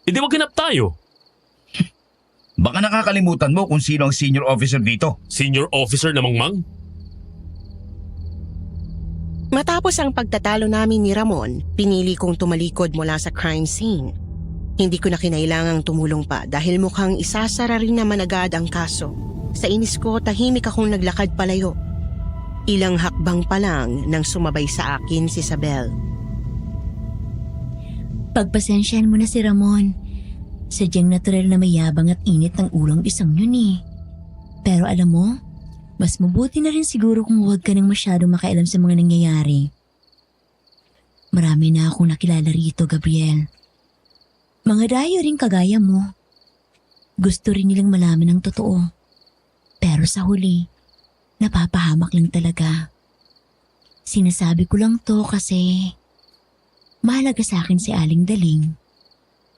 Hindi maghanap tayo. Baka nakakalimutan mo kung sino ang senior officer dito. Senior officer na mangmang? Matapos ang pagtatalo namin ni Ramon, pinili kong tumalikod mula sa crime scene. Hindi ko na kinailangang tumulong pa dahil mukhang isasara rin naman agad ang kaso. Sa inis ko, tahimik akong naglakad palayo. Ilang hakbang pa lang nang sumabay sa akin si Isabel. Pagpasensyahan mo na si Ramon. Sadyang natural na mayabang at init ng ulong isang yun eh. Pero alam mo, mas mabuti na rin siguro kung huwag ka nang masyadong makailam sa mga nangyayari. Marami na akong nakilala rito, Gabriel. Mga dayo rin kagaya mo. Gusto rin nilang malaman ang totoo. Pero sa huli, napapahamak lang talaga. Sinasabi ko lang to kasi mahalaga sa akin si Aling Daling.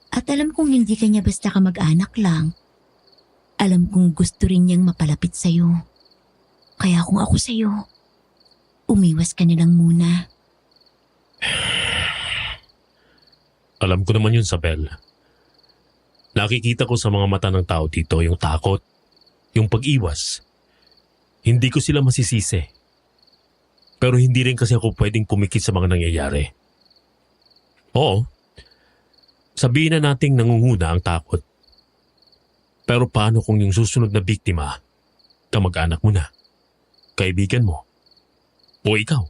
At alam kong hindi kanya basta kamag-anak lang. Alam kong gusto rin niyang mapalapit sa'yo. Kaya kung ako sa'yo, umiwas ka na lang muna. Alam ko naman yun, Sabel. Nakikita ko sa mga mata ng tao dito yung takot, yung pag-iwas. Hindi ko sila masisisi. Pero hindi rin kasi ako pwedeng pumikit sa mga nangyayari. Oo, sabihin na nating nangunguna ang takot. Pero paano kung yung susunod na biktima, kamag-anak mo na, kaibigan mo, o ikaw?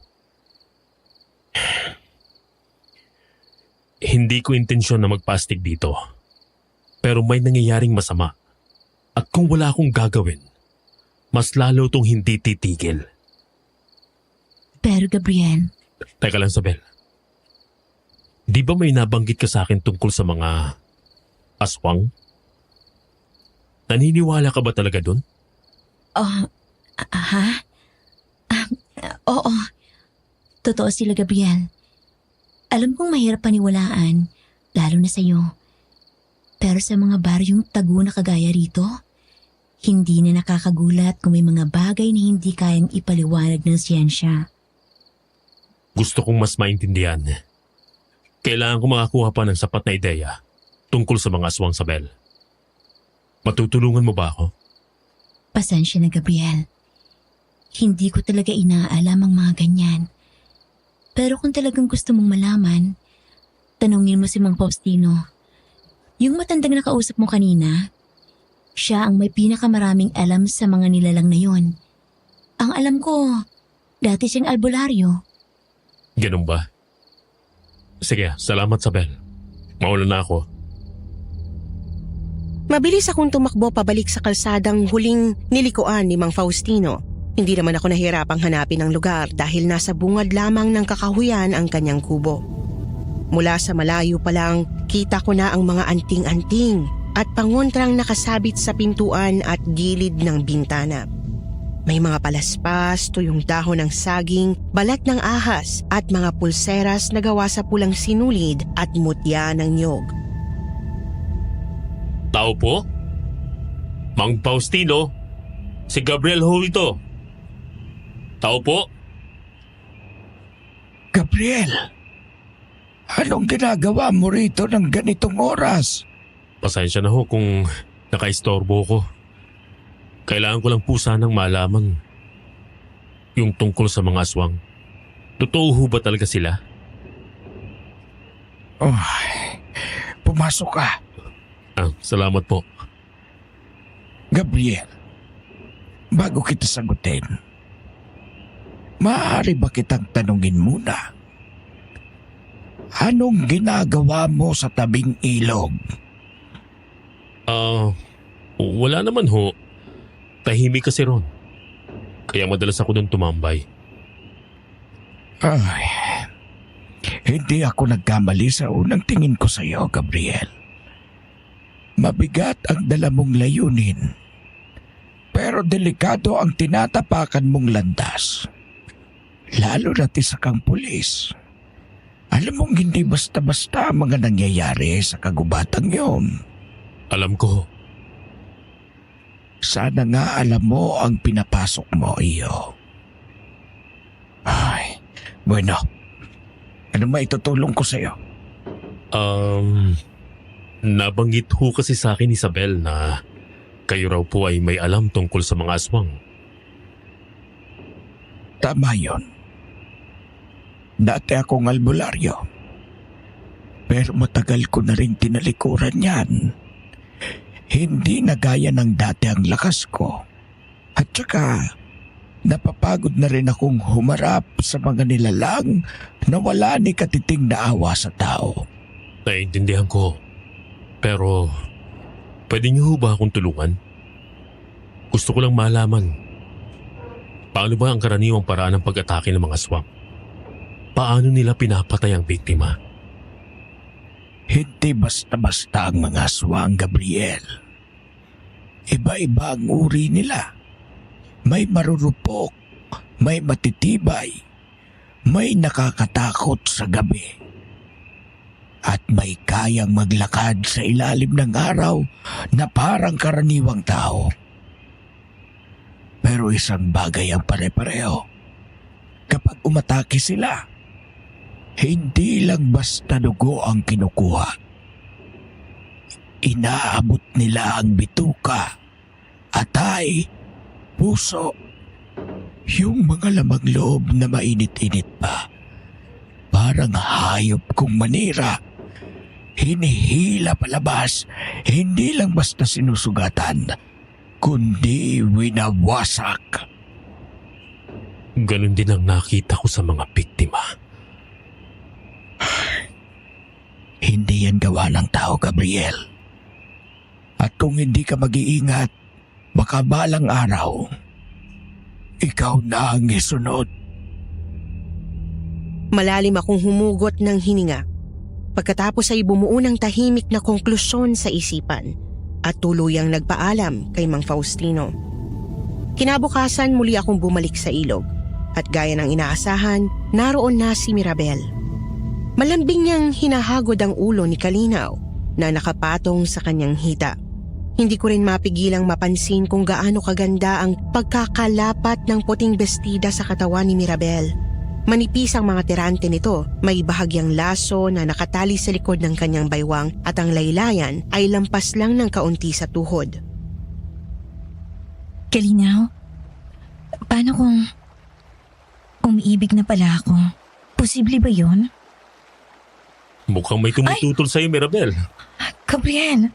Hindi ko intensyon na magpastig dito. Pero may nangyayaring masama. At kung wala akong gagawin, mas lalo tong hindi titigil. Pero Gabriel, Teka lang, Sabel. Di ba may nabanggit ka sa akin tungkol sa mga aswang? Naniniwala ka ba talaga dun? Oo. Totoo sila, Gabriel. Alam kong mahirap paniwalaan, lalo na sa'yo. Pero sa mga baryong tago na kagaya rito, hindi na nakakagulat kung may mga bagay na hindi kayang ipaliwanag ng siyensya. Gusto kong mas maintindihan. Kailangan ko makakuha pa ng sapat na ideya tungkol sa mga aswang, Sabel. Matutulungan mo ba ako? Pasensya na, Gabriel. Hindi ko talaga inaalam ang mga ganyan. Pero kung talagang gusto mong malaman, tanungin mo si Mang Faustino. Yung matandang nakausap mo kanina, siya ang may pinakamaraming alam sa mga nilalang na yon. Ang alam ko, dati siyang albularyo. Ganun ba? Sige, salamat, Sabel. Maulan na ako. Mabilis akong tumakbo pabalik sa kalsadang huling nilikuan ni Mang Faustino. Hindi naman ako nahirapang hanapin ang lugar dahil nasa bungad lamang ng kakahuyan ang kanyang kubo. Mula sa malayo pa lang, kita ko na ang mga anting-anting at pangontrang nakasabit sa pintuan at gilid ng bintana. May mga palaspas, tuyong dahon ng saging, balat ng ahas at mga pulseras na gawa sa pulang sinulid at mutya ng nyog. Tao po? Mang Faustino? Si Gabriel ho ito. Tao po? Gabriel, anong ginagawa mo rito ng ganitong oras? Pasensya na ho kung nakaistorbo ko. Kailangan ko lang po sanang malaman yung tungkol sa mga aswang. Totoo ho ba talaga sila? Oh, pumasok ka. Salamat po. Gabriel, bago kita sagutin, maaari ba kitang tanungin muna? Anong ginagawa mo sa tabing ilog? Wala naman ho. Tahimik kasi ron. Kaya madalas ako doon tumambay. Ay, hindi ako nagkamali sa unang tingin ko sa iyo, Gabriel. Mabigat ang dala mong layunin, pero delikado ang tinatapakan mong landas. Lalo na't isa kang pulis. Alam mong hindi basta-basta ang mga nangyayari sa kagubatang yon. Alam ko. Sana nga alam mo ang pinapasok mo, iyo. Ay, bueno. Ano maitutulong ko sa iyo? Nabanggit ho kasi sa akin, Isabel, na kayo raw po ay may alam tungkol sa mga aswang. Tama yon. Dati akong albularyo. Pero matagal ko na rin tinalikuran yan. Hindi na gaya ng dati ang lakas ko. At saka, napapagod na rin akong humarap sa mga nilalang na wala ni katiting na awa sa tao. Naiintindihan ko. Pero, pwede niyo ho ba akong tulungan? Gusto ko lang malaman. Paano ba ang karaniwang paraan ng pag-atake ng mga aswang? Paano nila pinapatay ang biktima? Hindi basta-basta ang mga aswang, Gabriel. Iba-iba ang uri nila. May marurupok, may matitibay, may nakakatakot sa gabi. At may kayang maglakad sa ilalim ng araw na parang karaniwang tao. Pero isang bagay ang pare-pareho. Kapag umatake sila, hindi lang basta dugo ang kinukuha. Inaabot nila ang bituka, atay, puso, yung mga lamang loob na mainit-init pa. Parang hayop kung manira. Hinihila palabas, hindi lang basta sinusugatan, kundi winawasak. Ganon din ang nakita ko sa mga biktima. Hindi yan gawa ng tao, Gabriel. At kung hindi ka mag-iingat, baka balang araw, ikaw na ang isunod. Malalim akong humugot ng hininga. Pagkatapos ay bumuo ng tahimik na konklusyon sa isipan at tuluyang nagpaalam kay Mang Faustino. Kinabukasan muli akong bumalik sa ilog at gaya ng inaasahan, naroon na si Mirabel. Malambing niyang hinahagod ang ulo ni Kalinaw na nakapatong sa kanyang hita. Hindi ko rin mapigilang mapansin kung gaano kaganda ang pagkakalapat ng puting bestida sa katawan ni Mirabel. Manipis ang mga tirante nito, may bahagyang laso na nakatali sa likod ng kanyang baywang at ang laylayan ay lampas lang ng kaunti sa tuhod. Kalinaw, paano kung umiibig na pala ako? Posible ba yun? Mukhang may tumututol sa'yo, Mirabel. Gabriel,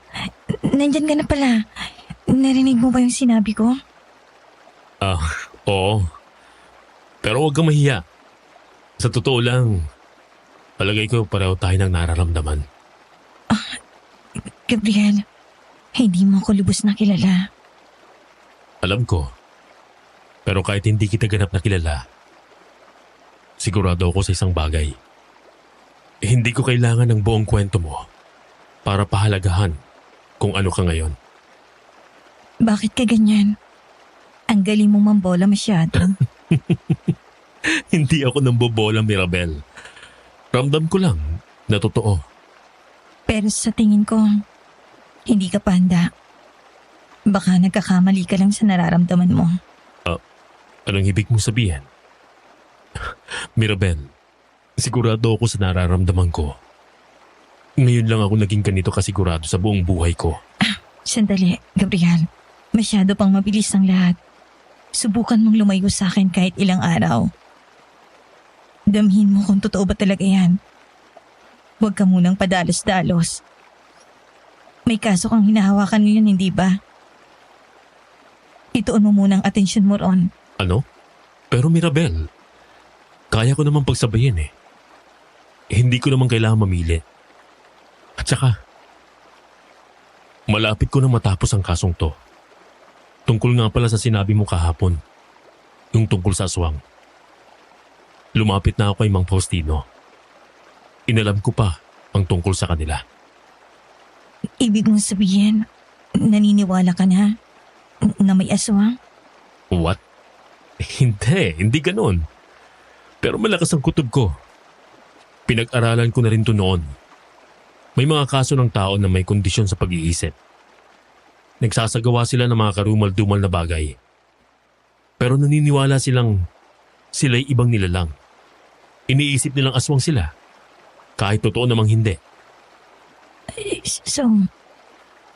nandyan ka na pala. Narinig mo ba yung sinabi ko? Oo. Pero huwag kang mahiya. Sa totoo lang, palagay ko pareho tayo ng nararamdaman. Gabriel, hindi mo ako lubos na kilala. Alam ko. Pero kahit hindi kita ganap na kilala, sigurado ako sa isang bagay. Hindi ko kailangan ng buong kwento mo para pahalagahan kung ano ka ngayon. Bakit ka ganyan? Ang galing mong mambola masyado. Hindi ako nambobola, Mirabel. Ramdam ko lang na totoo. Pero sa tingin ko, hindi ka panda. Baka nagkakamali ka lang sa nararamdaman mo. Anong ibig mong sabihin? Mirabel, sigurado ako sa nararamdaman ko. Ngayon lang ako naging ganito kasigurado sa buong buhay ko. Sandali, Gabriel. Masyado pang mabilis ang lahat. Subukan mong lumayo sa akin kahit ilang araw. Damhin mo kung totoo ba talaga yan. Huwag ka munang padalos-dalos. May kaso kang hinahawakan ngayon, hindi ba? Ituon mo munang atensyon mo ron. Ano? Pero Mirabel, kaya ko naman pagsabayin eh. Hindi ko naman kailangan mamili. At saka, malapit ko na matapos ang kasong to. Tungkol nga pala sa sinabi mo kahapon. Yung tungkol sa aswang. Lumapit na ako kay Mang Faustino. Inalam ko pa ang tungkol sa kanila. Ibig mong sabihin, naniniwala ka na may aswang? What? Hindi ganun. Pero malakas ang kutob ko. Pinag-aralan ko na rin to noon. May mga kaso ng tao na may kondisyon sa pag-iisip. Nagsasagawa sila ng mga karumal-dumal na bagay. Pero naniniwala silang sila'y ibang nilalang. Iniisip nilang aswang sila. Kahit totoo namang hindi. So,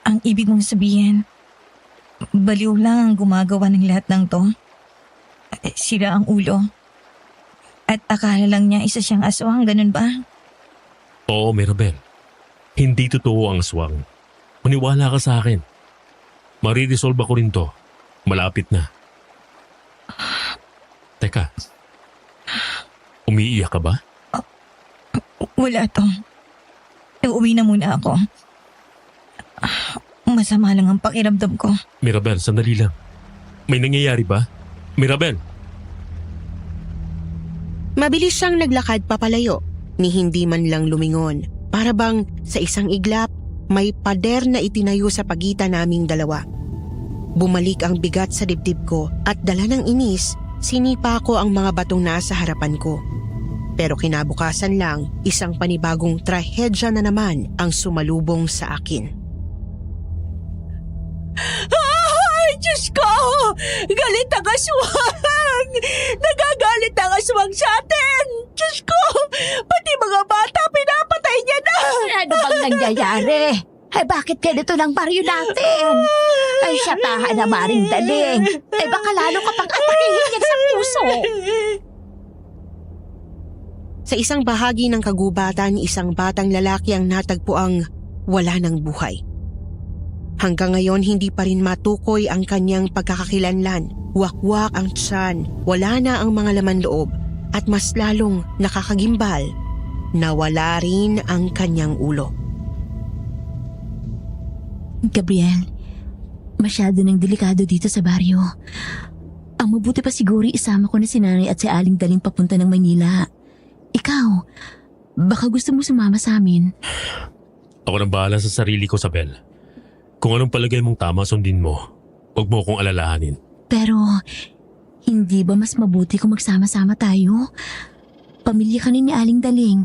ang ibig mong sabihin, baliw lang ang gumagawa ng lahat ng to? Sira ang ulo? At akala lang niya isa siyang aswang, ganun ba? Oo, Mirabel. Hindi totoo ang aswang. Maniwala ka sa akin. Mariresolve ako rin to. Malapit na. Teka. Umiiyak ka ba? Wala to. Uuwi na muna ako. Masama lang ang pakiramdam ko. Mirabel, sandali lang. May nangyayari ba? Mirabel! Mabilis siyang naglakad papalayo, ni hindi man lang lumingon. Para bang sa isang iglap, may pader na itinayo sa pagitan naming dalawa. Bumalik ang bigat sa dibdib ko at dala ng inis, sinipa ko ang mga batong nasa harapan ko. Pero kinabukasan lang, isang panibagong trahedya na naman ang sumalubong sa akin. Ay, Diyos ko! Galit ang aswang! Nagagalit ang aswang sa atin! Diyos ko! Pati mga bata, pinapatay niya na! Ano bang nangyayari? Ay bakit ganito ng baryo natin? Ay siyatahan na Maring Daling. Ay baka lalo ka pang atakihin yan sa puso. Sa isang bahagi ng kagubatan, isang batang lalaki ang natagpuang wala ng buhay. Hanggang ngayon hindi pa rin matukoy ang kanyang pagkakakilanlan. Wakwak ang tiyan, wala na ang mga laman loob at mas lalong nakakagimbal na wala rin ang kanyang ulo. Gabriel, masyado nang delikado dito sa baryo. Ang mabuti pa siguro isama ko na si Nanay at si Aling Daling papunta ng Maynila. Ikaw, baka gusto mo sumama sa amin. Ako nang bahala sa sarili ko, Sabel. Kung anong palagay mong tama, sundin mo. Huwag mo akong alalahanin. Pero, hindi ba mas mabuti kung magsama-sama tayo? Pamilya ka ni Aling Daling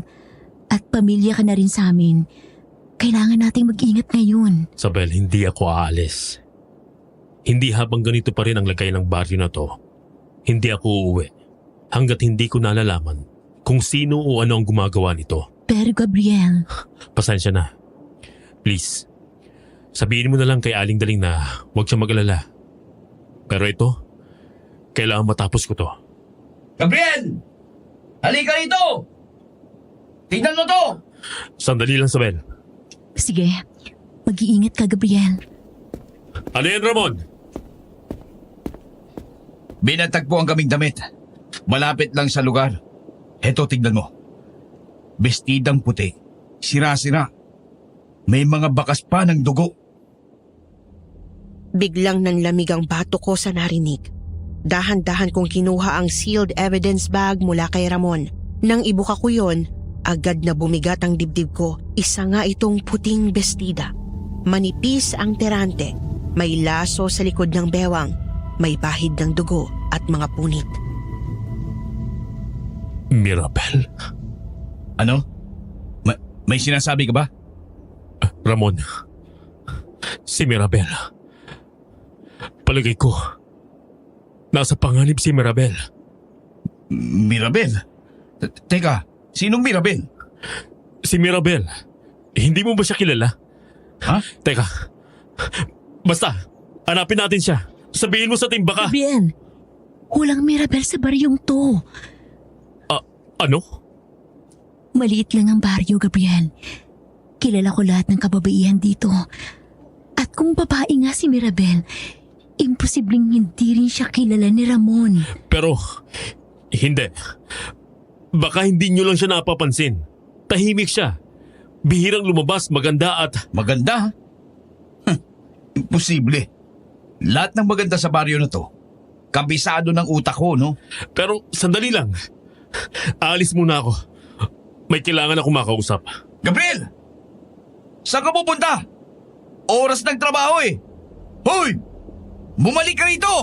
at pamilya ka na rin sa amin. Kailangan nating mag-ingat ngayon. Sabel, hindi ako aalis. Hindi habang ganito pa rin ang lagay ng baryo na to. Hindi ako uuwi. Hanggat hindi ko nalalaman kung sino o ano ang gumagawa nito. Pero Gabriel... Pasensya na. Please. Sabihin mo na lang kay Aling Daling na huwag siya mag-alala. Pero ito, kailangan matapos ko to. Gabriel! Halika rito! Tingnan mo to! Sandali lang, Sabel. Sige, mag-iingat ka, Gabriel. Ano yan, Ramon? Binatagpo ang kaming damit. Malapit lang sa lugar. Heto, tignan mo. Bestidang puti. Sira-sira. May mga bakas pa ng dugo. Biglang nanlamig ang bato ko sa narinig. Dahan-dahan kong kinuha ang sealed evidence bag mula kay Ramon. Nang ibuka ko yon, agad na bumigat ang dibdib ko. Isa nga itong puting bestida. Manipis ang terante. May laso sa likod ng bewang. May bahid ng dugo at mga punit. Mirabel? Ano? May sinasabi ka ba? Ramon. Si Mirabel. Palagay ko, nasa panganib si Mirabel. Mirabel? Teka, sinong Mirabel? Si Mirabel. Hindi mo ba siya kilala? Ha? Teka. Basta, hanapin natin siya. Sabihin mo sa timbaka. Gabriel, walang Mirabel sa baryong to. Ano? Maliit lang ang baryo, Gabriel. Kilala ko lahat ng kababaihan dito. At kung babae nga si Mirabel, imposibleng hindi rin siya kilala ni Ramon. Pero, hindi. Baka hindi nyo lang siya napapansin. Tahimik siya. Bihirang lumabas, maganda at... Maganda? Imposible. Lahat ng maganda sa baryo na to, kabisado ng utak ko, no? Pero, sandali lang. Aalis muna ako. May kailangan akong makausap. Gabriel! Saan ka pupunta? Oras ng trabaho eh! Hoy! Bumalik ka rito!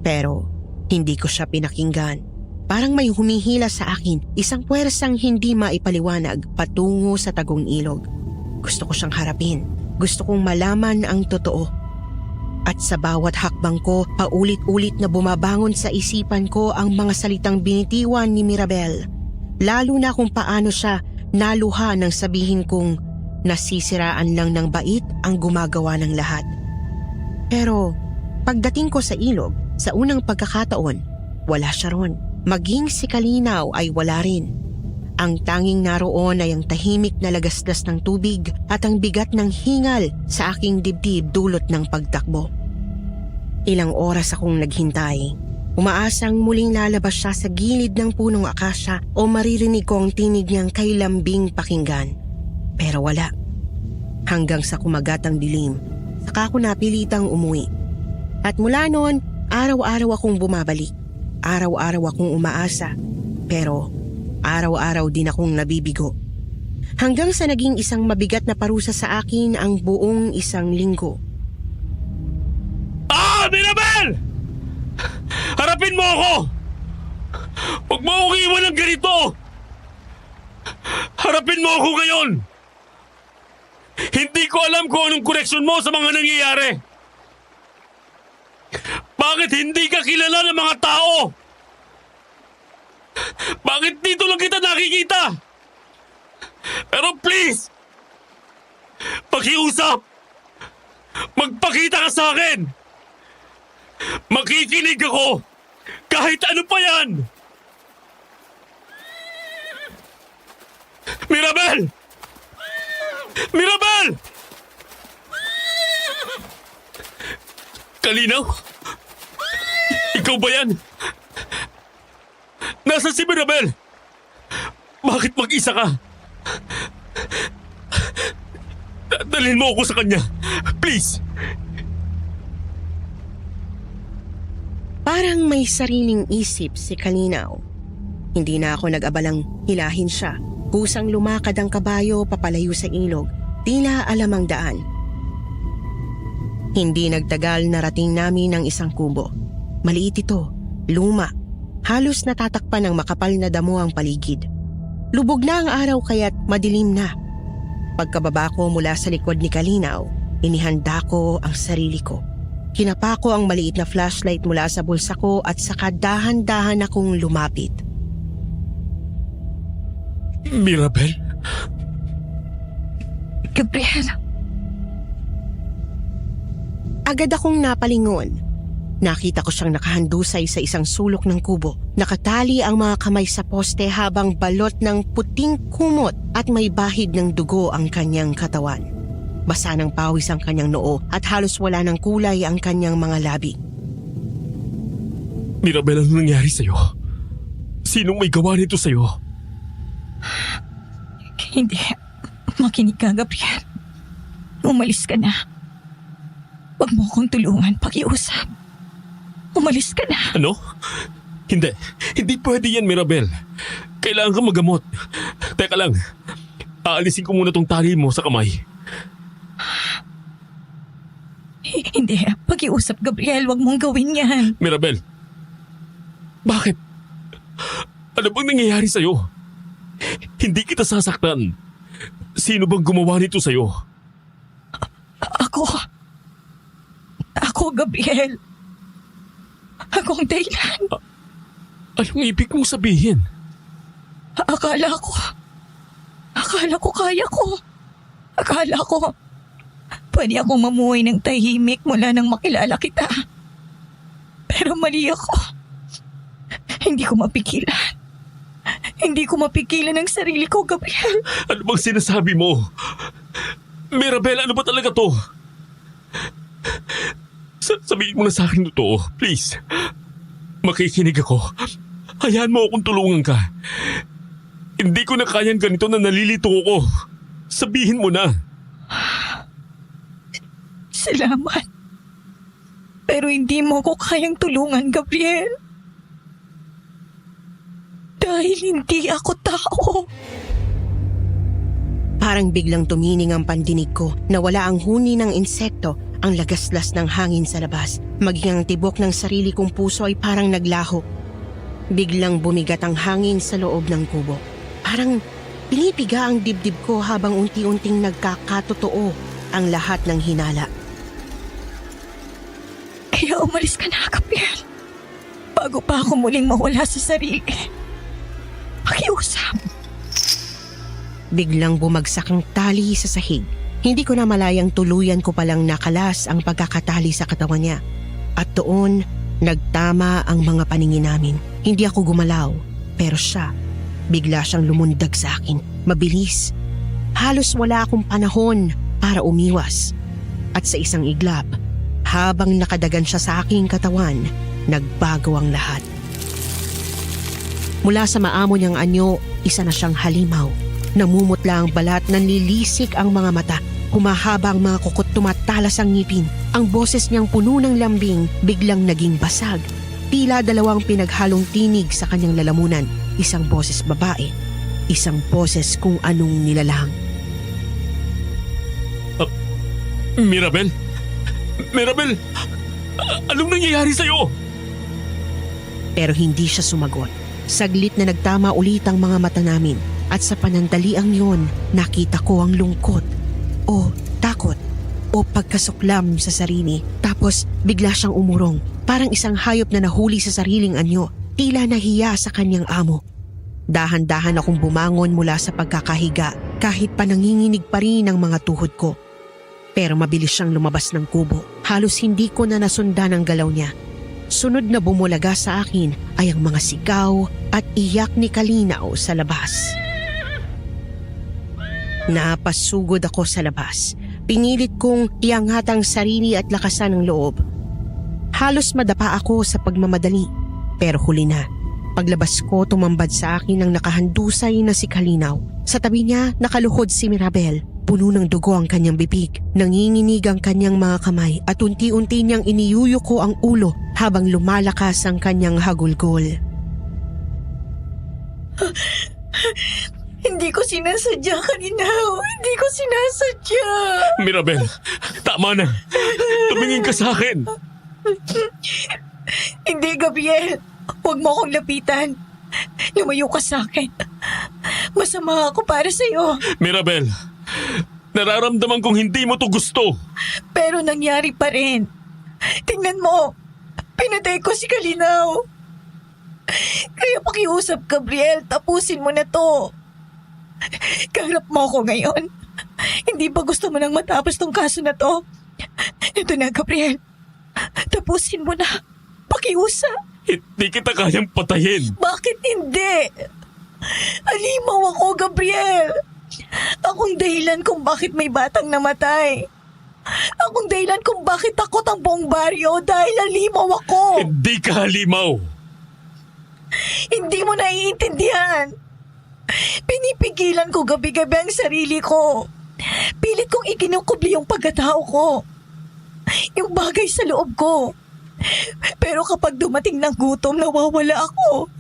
Pero hindi ko siya pinakinggan. Parang may humihila sa akin, isang puwersang hindi maipaliwanag patungo sa tagong ilog. Gusto ko siyang harapin. Gusto kong malaman ang totoo. At sa bawat hakbang ko, paulit-ulit na bumabangon sa isipan ko ang mga salitang binitiwan ni Mirabel. Lalo na kung paano siya naluha nang sabihin kong nasisiraan lang ng bait ang gumagawa ng lahat. Pero pagdating ko sa ilog, sa unang pagkakataon, wala siya ron. Maging si Kalinaw ay wala rin. Ang tanging naroon ay ang tahimik na lagaslas ng tubig at ang bigat ng hingal sa aking dibdib dulot ng pagtakbo. Ilang oras akong naghintay. Umaasang muling lalabas siya sa gilid ng punong akasya o maririnig ko ang tinig niyang kay lambing pakinggan. Pero wala. Hanggang sa kumagat ang dilim, saka ako napilitang umuwi. At mula noon, araw-araw akong bumabalik. Araw-araw akong umaasa. Pero araw-araw din akong nabibigo. Hanggang sa naging isang mabigat na parusa sa akin ang buong isang linggo. Mirabel! Harapin mo ako! Huwag mo akong iwan ng ganito! Harapin mo ako ngayon! Hindi ko alam kung anong koneksyon mo sa mga nangyayari. Bakit hindi ka kilala ng mga tao? Bakit dito lang kita nakikita? Pero please! Pakiusap! Magpakita ka sa akin! Makikinig ako! Kahit ano pa yan! Mirabel! Mirabel! Kalinaw? Ikaw ba yan? Nasaan si Mirabel? Bakit mag-isa ka? Dalhin mo ako sa kanya. Please! Parang may sariling isip si Kalinaw. Hindi na ako nag-abalang hilahin siya. Kusang lumakad ang kabayo papalayo sa ilog. Tila alam ang daan. Hindi nagtagal narating namin ang isang kubo. Maliit ito, luma. Halos natatakpan ng makapal na damo ang paligid. Lubog na ang araw kaya't madilim na. Pagkababa ko mula sa likod ni Kalinaw, inihanda ko ang sarili ko. Kinapa ko ang maliit na flashlight mula sa bulsa ko at saka dahan-dahan akong lumapit. Mirabel? Gabriel, Agad akong napalingon. Nakita ko siyang nakahandusay sa isang sulok ng kubo. Nakatali ang mga kamay sa poste habang balot ng puting kumot at may bahid ng dugo ang kanyang katawan. Basa ng pawis ang kanyang noo at halos wala ng kulay ang kanyang mga labi. Mirabel, ano nangyari sa'yo? Sinong may gawa nito sa'yo? hindi. Makinig ka, Gabriel. Umalis ka na. Huwag mo akong tulungan, pakiusap. Umalis ka na. Ano? Hindi. Hindi pwede yan, Mirabel. Kailangan ka magamot. Teka lang. Aalisin ko muna tong tali mo sa kamay. Hindi. Pakiusap, Gabriel. Huwag mong gawin yan. Mirabel. Bakit? Ano bang nangyayari sa'yo? Hindi kita sasaktan. Sino bang gumawa nito sa'yo? Ako, Gabriel. Ako ang dahilan. Anong ibig mong sabihin? Akala ko kaya ko. Akala ko pwede akong mamuhay ng tahimik mula nang makilala kita. Pero mali ako. Hindi ko mapigilan. Hindi ko mapigilan ang sarili ko, Gabriel. Ano bang sinasabi mo? Mirabel, ano ba talaga to? Sabihin mo na sa akin totoo, please. Makikinig ako. Hayaan mo akong tulungan ka. Hindi ko na kayang ganito na nalilito ako. Sabihin mo na. Salamat. Pero hindi mo ko kayang tulungan, Gabriel. Dahil hindi ako tao. Parang biglang tumining ang pandinig ko na wala ang huni ng insekto, ang lagaslas ng hangin sa labas. Maging ang tibok ng sarili kong puso ay parang naglaho. Biglang bumigat ang hangin sa loob ng kubo. Parang pinipiga ang dibdib ko habang unti-unting nagkakatotoo ang lahat ng hinala. Kaya umalis ka na, Gabriel. Bago pa ako muling mawala sa sarili. Pakiusap. Biglang bumagsak ang tali sa sahig. Hindi ko na malayang tuluyan ko palang nakalas ang pagkakatali sa katawan niya. At doon, nagtama ang mga paningin namin. Hindi ako gumalaw, pero siya, bigla siyang lumundag sa akin. Mabilis. Halos wala akong panahon para umiwas. At sa isang iglap, habang nakadagan siya sa aking katawan, nagbago ang lahat. Mula sa maamo niyang anyo, isa na siyang halimaw. Namumutla ang balat, nanlilisik ang mga mata. Humahaba ang mga kukot, tumatalas ang ngipin. Ang boses niyang puno ng lambing biglang naging basag. Tila dalawang pinaghalong tinig sa kanyang lalamunan. Isang boses babae, isang boses kung anong nilalang. Mirabel? Mirabel! Anong nangyayari sa'yo? Pero hindi siya sumagot. Saglit na nagtama ulit ang mga mata namin. At sa panandaliang yon, nakita ko ang lungkot o takot o pagkasuklam sa sarili. Tapos bigla siyang umurong, parang isang hayop na nahuli sa sariling anyo, tila nahiya sa kanyang amo. Dahan-dahan akong bumangon mula sa pagkakahiga kahit pa nanginginig pa rin ang mga tuhod ko. Pero mabilis siyang lumabas ng kubo. Halos hindi ko na nasundan ang galaw niya. Sunod na bumulaga sa akin ay ang mga sigaw at iyak ni Kalinaw sa labas. Napasugod ako sa labas. Pinilit kong iangat ang sarili at lakasan ang loob. Halos madapa ako sa pagmamadali, pero huli na. Paglabas ko, tumambad sa akin ang nakahandusay na si Kalinaw. Sa tabi niya, nakaluhod si Mirabel. Puno ng dugo ang kanyang bibig. Nanginginig ang kanyang mga kamay at unti-unti niyang iniyuyuko ang ulo habang lumalakas ang kanyang hagulgol. Hindi ko sinasadya, Kalinaw. Hindi ko sinasadya. Mirabel, tama na. Tumingin ka sa akin. Hindi, Gabriel. Huwag mo akong lapitan. Lumayo ka sa akin. Masama ako para sa'yo. Mirabel, nararamdaman kong hindi mo to gusto. Pero nangyari pa rin. Tingnan mo. Pinatay ko si Kalinaw. Kaya pakiusap, Gabriel. Tapusin mo na to. Kaharap mo ako ngayon. Hindi ba gusto mo nang matapos tong kaso na to? Ito na, Gabriel. Tapusin mo na. Pakiusap. Hindi kita kayang patayin. Bakit hindi? Alimaw ako, Gabriel. Akong dahilan kung bakit may batang namatay. Akong dahilan kung bakit takot ang buong baryo dahil alimaw ako. Hindi ka halimaw. Hindi mo naiintindihan. Pinipigilan ko gabi-gabi ang sarili ko. Pilit kong ikinukubli yung pagkatao ko. Yung bagay sa loob ko. Pero kapag dumating ng gutom, nawawala ako.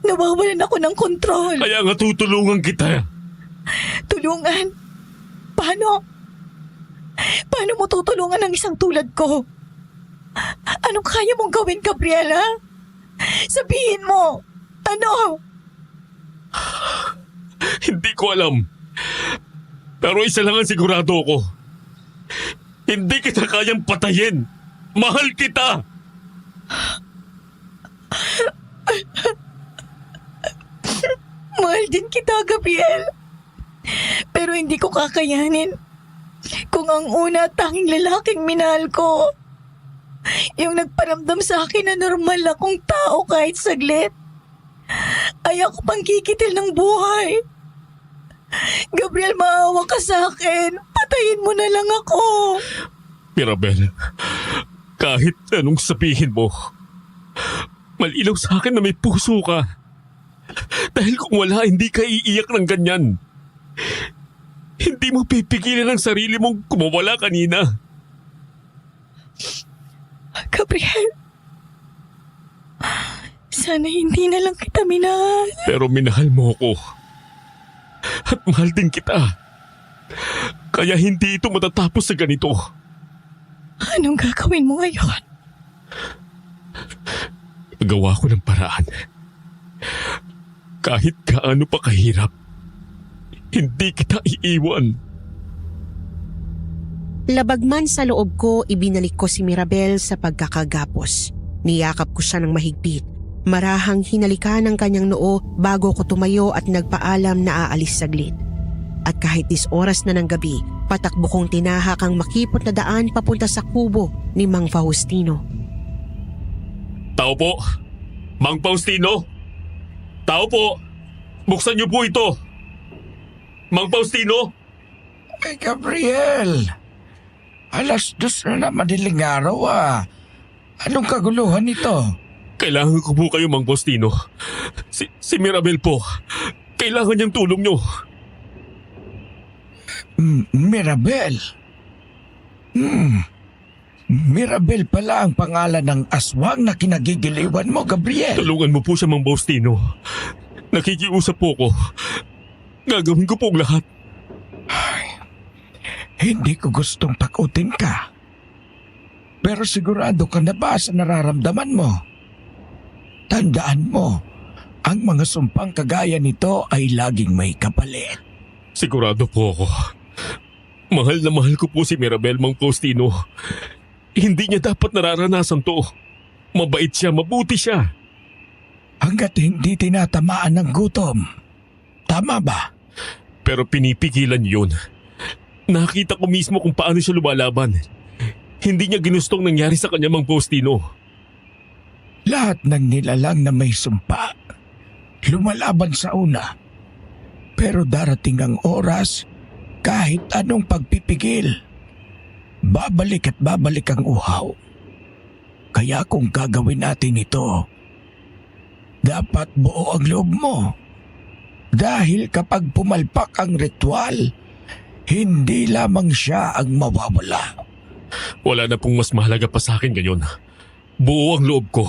Nawawalan ako ng kontrol. Kaya nga tutulungan kita. Tulungan? Paano? Paano mo tutulungan ang isang tulad ko? Anong kaya mong gawin, Gabriela? Sabihin mo. Ano? Hindi ko alam. Pero isa lang ang sigurado ko. Hindi kita kayang patayin. Mahal kita. Mahal din kita, Gabriel. Pero hindi ko kakayanin kung ang una at tanging lalaking minahal ko, yung nagparamdam sa akin na normal akong tao kahit saglit, ay ako pang kikitil ng buhay. Gabriel, maawa ka sa akin. Patayin mo na lang ako. Mirabel, kahit anong sabihin mo, malinaw sa akin na may puso ka. Dahil kung wala, hindi ka iiyak ng ganyan. Hindi mo pipigilan ang sarili mong kumawala kanina. Gabriel, Sana hindi na lang kita minahal. Pero minahal mo ko. At mahal din kita. Kaya hindi ito matatapos sa ganito. Anong gagawin mo ngayon? Gawa ko ng paraan. Kahit gaano pa kahirap, hindi kita iiwan. Labag man sa loob ko, ibinalik ko si Mirabel sa pagkakagapos. Niyakap ko siya ng mahigpit. Marahang hinalikan ng kanyang noo bago ko tumayo at nagpaalam na aalis saglit. At kahit 10 oras na ng gabi, patakbo kong tinahak ang makipot na daan papunta sa kubo ni Mang Faustino. Tao po! Mang Faustino! Tao po! Buksan niyo po ito! Mang Faustino! Ay, Gabriel! 2:00 na madaling araw Anong kaguluhan nito? Kailangan ko po kayo, Mang Faustino. Si Mirabel po. Kailangan niyang tulong niyo. Mirabel? Mirabel pala ang pangalan ng aswang na kinagigiliwan mo, Gabriel. Tulungan mo po siya, Mang Faustino. Nakikiusap po ko. Gagawin ko po ang lahat. Hindi ko gustong takutin ka. Pero sigurado ka na ba sa nararamdaman mo? Tandaan mo, ang mga sumpang kagaya nito ay laging may kapalit. Sigurado po ako. Mahal na mahal ko po si Mirabel, Mang Faustino. Hindi niya dapat nararanasan to. Mabait siya, mabuti siya. Hanggat hindi tinatamaan ng gutom. Tama ba? Pero pinipigilan yun. Nakita ko mismo kung paano siya lumalaban. Hindi niya ginustong nangyari sa kanya, Mang Faustino. Lahat ng nilalang na may sumpa, lumalaban sa una. Pero darating ang oras, kahit anong pagpipigil, babalik at babalik ang uhaw. Kaya kung gagawin natin ito, dapat buo ang loob mo. Dahil kapag pumalpak ang ritual, hindi lamang siya ang mawawala. Wala na pong mas mahalaga pa sa akin ngayon. Buo ang loob ko.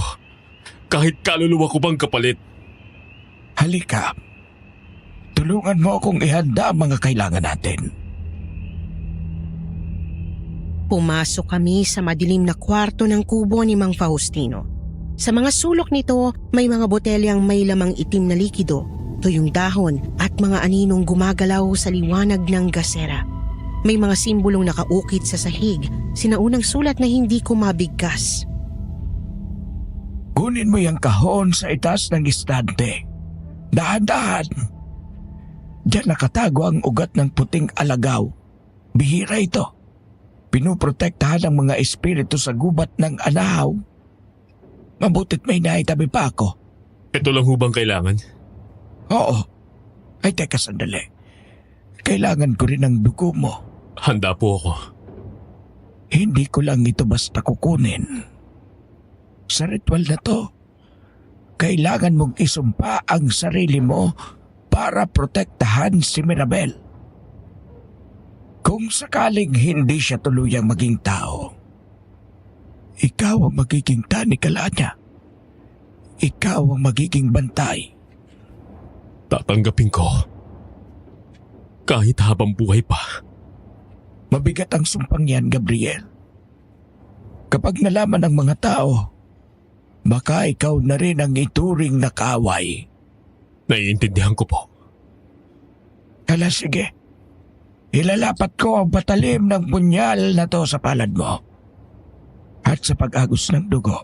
Kahit kaluluwa ko bang kapalit. Halika, tulungan mo akong ihanda ang mga kailangan natin. Pumasok kami sa madilim na kwarto ng kubo ni Mang Faustino. Sa mga sulok nito, may mga botelyang may lamang itim na likido, tuyong dahon at mga aninong gumagalaw sa liwanag ng gasera. May mga simbolong nakaukit sa sahig, sinaunang sulat na hindi ko mabigkas. Kunin mo yung kahon sa itaas ng istante. Dahan-dahan. Diyan nakatago ang ugat ng puting alagaw. Bihira ito. Pinuprotektahan ang mga espiritu sa gubat ng anahaw. Mabutit may naitabi pa ako. Ito lang hubang kailangan? Oo. Ay, teka sandali. Kailangan ko rin ang dugo mo. Handa po ako. Hindi ko lang ito basta kukunin. Sa ritual na to, kailangan mong isumpa ang sarili mo para protektahan si Mirabel. Kung sakaling hindi siya tuluyang maging tao, ikaw ang magiging tanikala niya. Ikaw ang magiging bantay. Tatanggapin ko. Kahit habang buhay pa. Mabigat ang sumpang yan, Gabriel. Kapag nalaman ng mga tao, baka ikaw na rin ang ituring na kaaway. Naiintindihan ko po. Hala, sige. Ilalapat ko ang patalim ng punyal na to sa palad mo. At sa pag-agos ng dugo,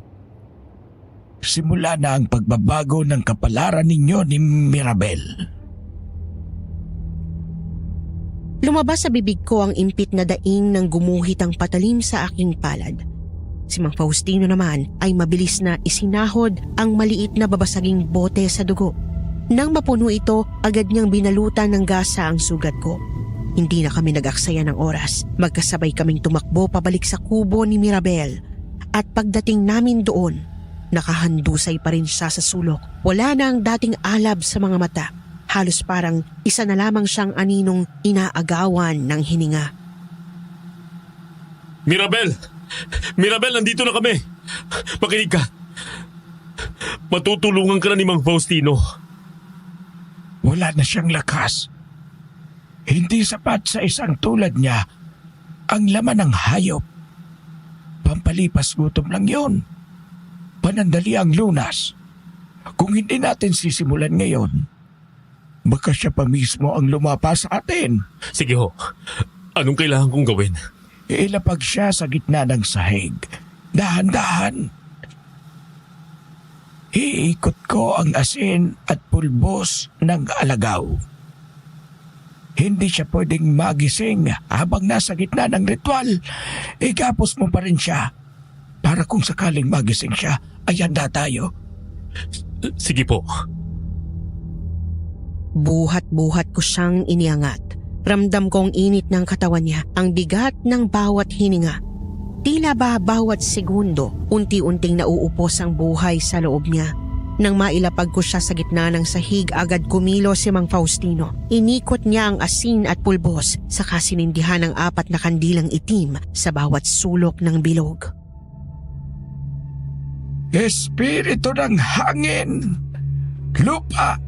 simula na ang pagbabago ng kapalaran ninyo ni Mirabel. Lumabas sa bibig ko ang impit na daing ng gumuhit ang patalim sa aking palad. Si Mang Faustino naman ay mabilis na isinahod ang maliit na babasaging bote sa dugo. Nang mapuno ito, agad niyang binalutan ng gasa ang sugat ko. Hindi na kami nag-aksaya ng oras. Magkasabay kaming tumakbo pabalik sa kubo ni Mirabel. At pagdating namin doon, nakahandusay pa rin siya sa sulok. Wala na ang dating alab sa mga mata. Halos parang isa na lamang siyang aninong inaagawan ng hininga. Mirabel! Mirabel, nandito na kami! Makinig ka! Matutulungan ka na ni Mang Faustino. Wala na siyang lakas. Hindi sapat sa isang tulad niya ang laman ng hayop. Pampalipas gutom lang yon. Panandali ang lunas. Kung hindi natin sisimulan ngayon, baka siya pa mismo ang lumapas sa atin. Sige ho, anong kailangan kong gawin? Ilapag siya sa gitna ng sahig. Dahan-dahan. Iikot ko ang asin at pulbos ng alagaw. Hindi siya pwedeng magising habang nasa gitna ng ritual. Igapos mo pa rin siya para kung sakaling magising siya, ay handa tayo. Sige po. Buhat-buhat ko siyang iniangat. Ramdam kong init ng katawan niya, ang bigat ng bawat hininga. Tila ba bawat segundo, unti-unting nauupos ang buhay sa loob niya. Nang mailapag ko siya sa gitna ng sahig, agad kumilo si Mang Faustino. Inikot niya ang asin at pulbos, saka sinindihan ang 4 na kandilang itim sa bawat sulok ng bilog. Espiritu ng hangin, lupa,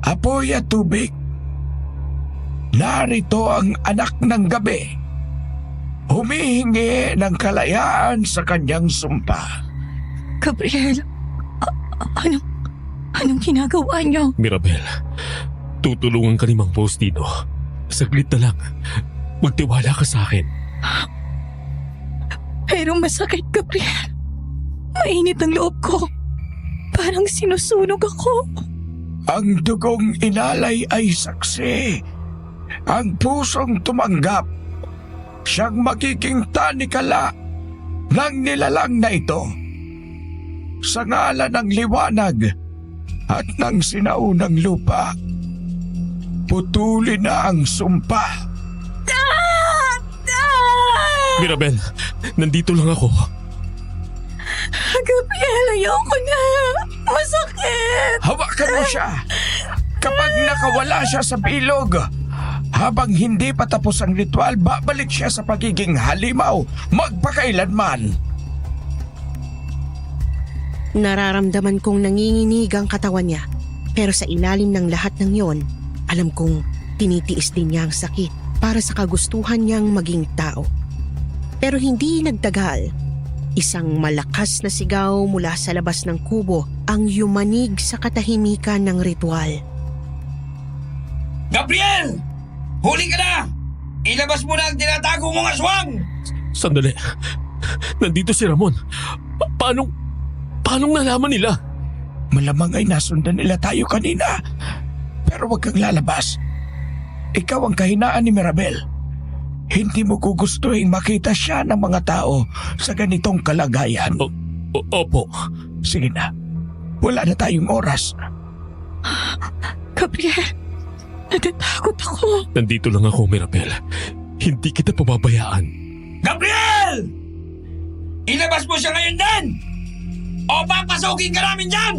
apoy at tubig. Narito ang anak ng gabi. Humihingi ng kalayaan sa kanyang sumpa. Gabriel, anong ginagawa niyo? Mirabel, tutulungan ka ni Mang Faustino. Saglit na lang. Magtiwala ka sa akin. Pero masakit, Gabriel. Mainit ang loob ko. Parang sinusunog ako. Ang dugong inalay ay saksi. Ang pusong tumanggap. Siyang magiging tanikala ng nilalang na ito. Sa ngalan ng liwanag at ng sinaunang lupa, putulin na ang sumpa. Mirabel, nandito lang ako. Gabriel, ayoko na. Masakit. Hawakan mo siya. Kapag nakawala siya sa bilog, habang hindi pa tapos ang ritual, babalik siya sa pagiging halimaw magpakailanman. Nararamdaman kong nanginginig ang katawan niya. Pero sa ilalim ng lahat ng yon, alam kong tinitiis din niya ang sakit para sa kagustuhan niyang maging tao. Pero hindi nagtagal. Isang malakas na sigaw mula sa labas ng kubo ang yumanig sa katahimikan ng ritual. Gabriel! Huli ka na! Ilabas mo na ang tinatago mong aswang! Sandali. Nandito si Ramon. Paanong nalaman nila? Malamang ay nasundan nila tayo kanina. Pero huwag kang lalabas. Ikaw ang kahinaan ni Mirabel. Hindi mo gugustuhin makita siya ng mga tao sa ganitong kalagayan. Opo. Sige na. Wala na tayong oras. Gabriel, natatakot ako. Nandito lang ako, Mirabel. Hindi kita pababayaan. Gabriel! Ilabas mo siya ngayon din! O papasukin ka namin dyan!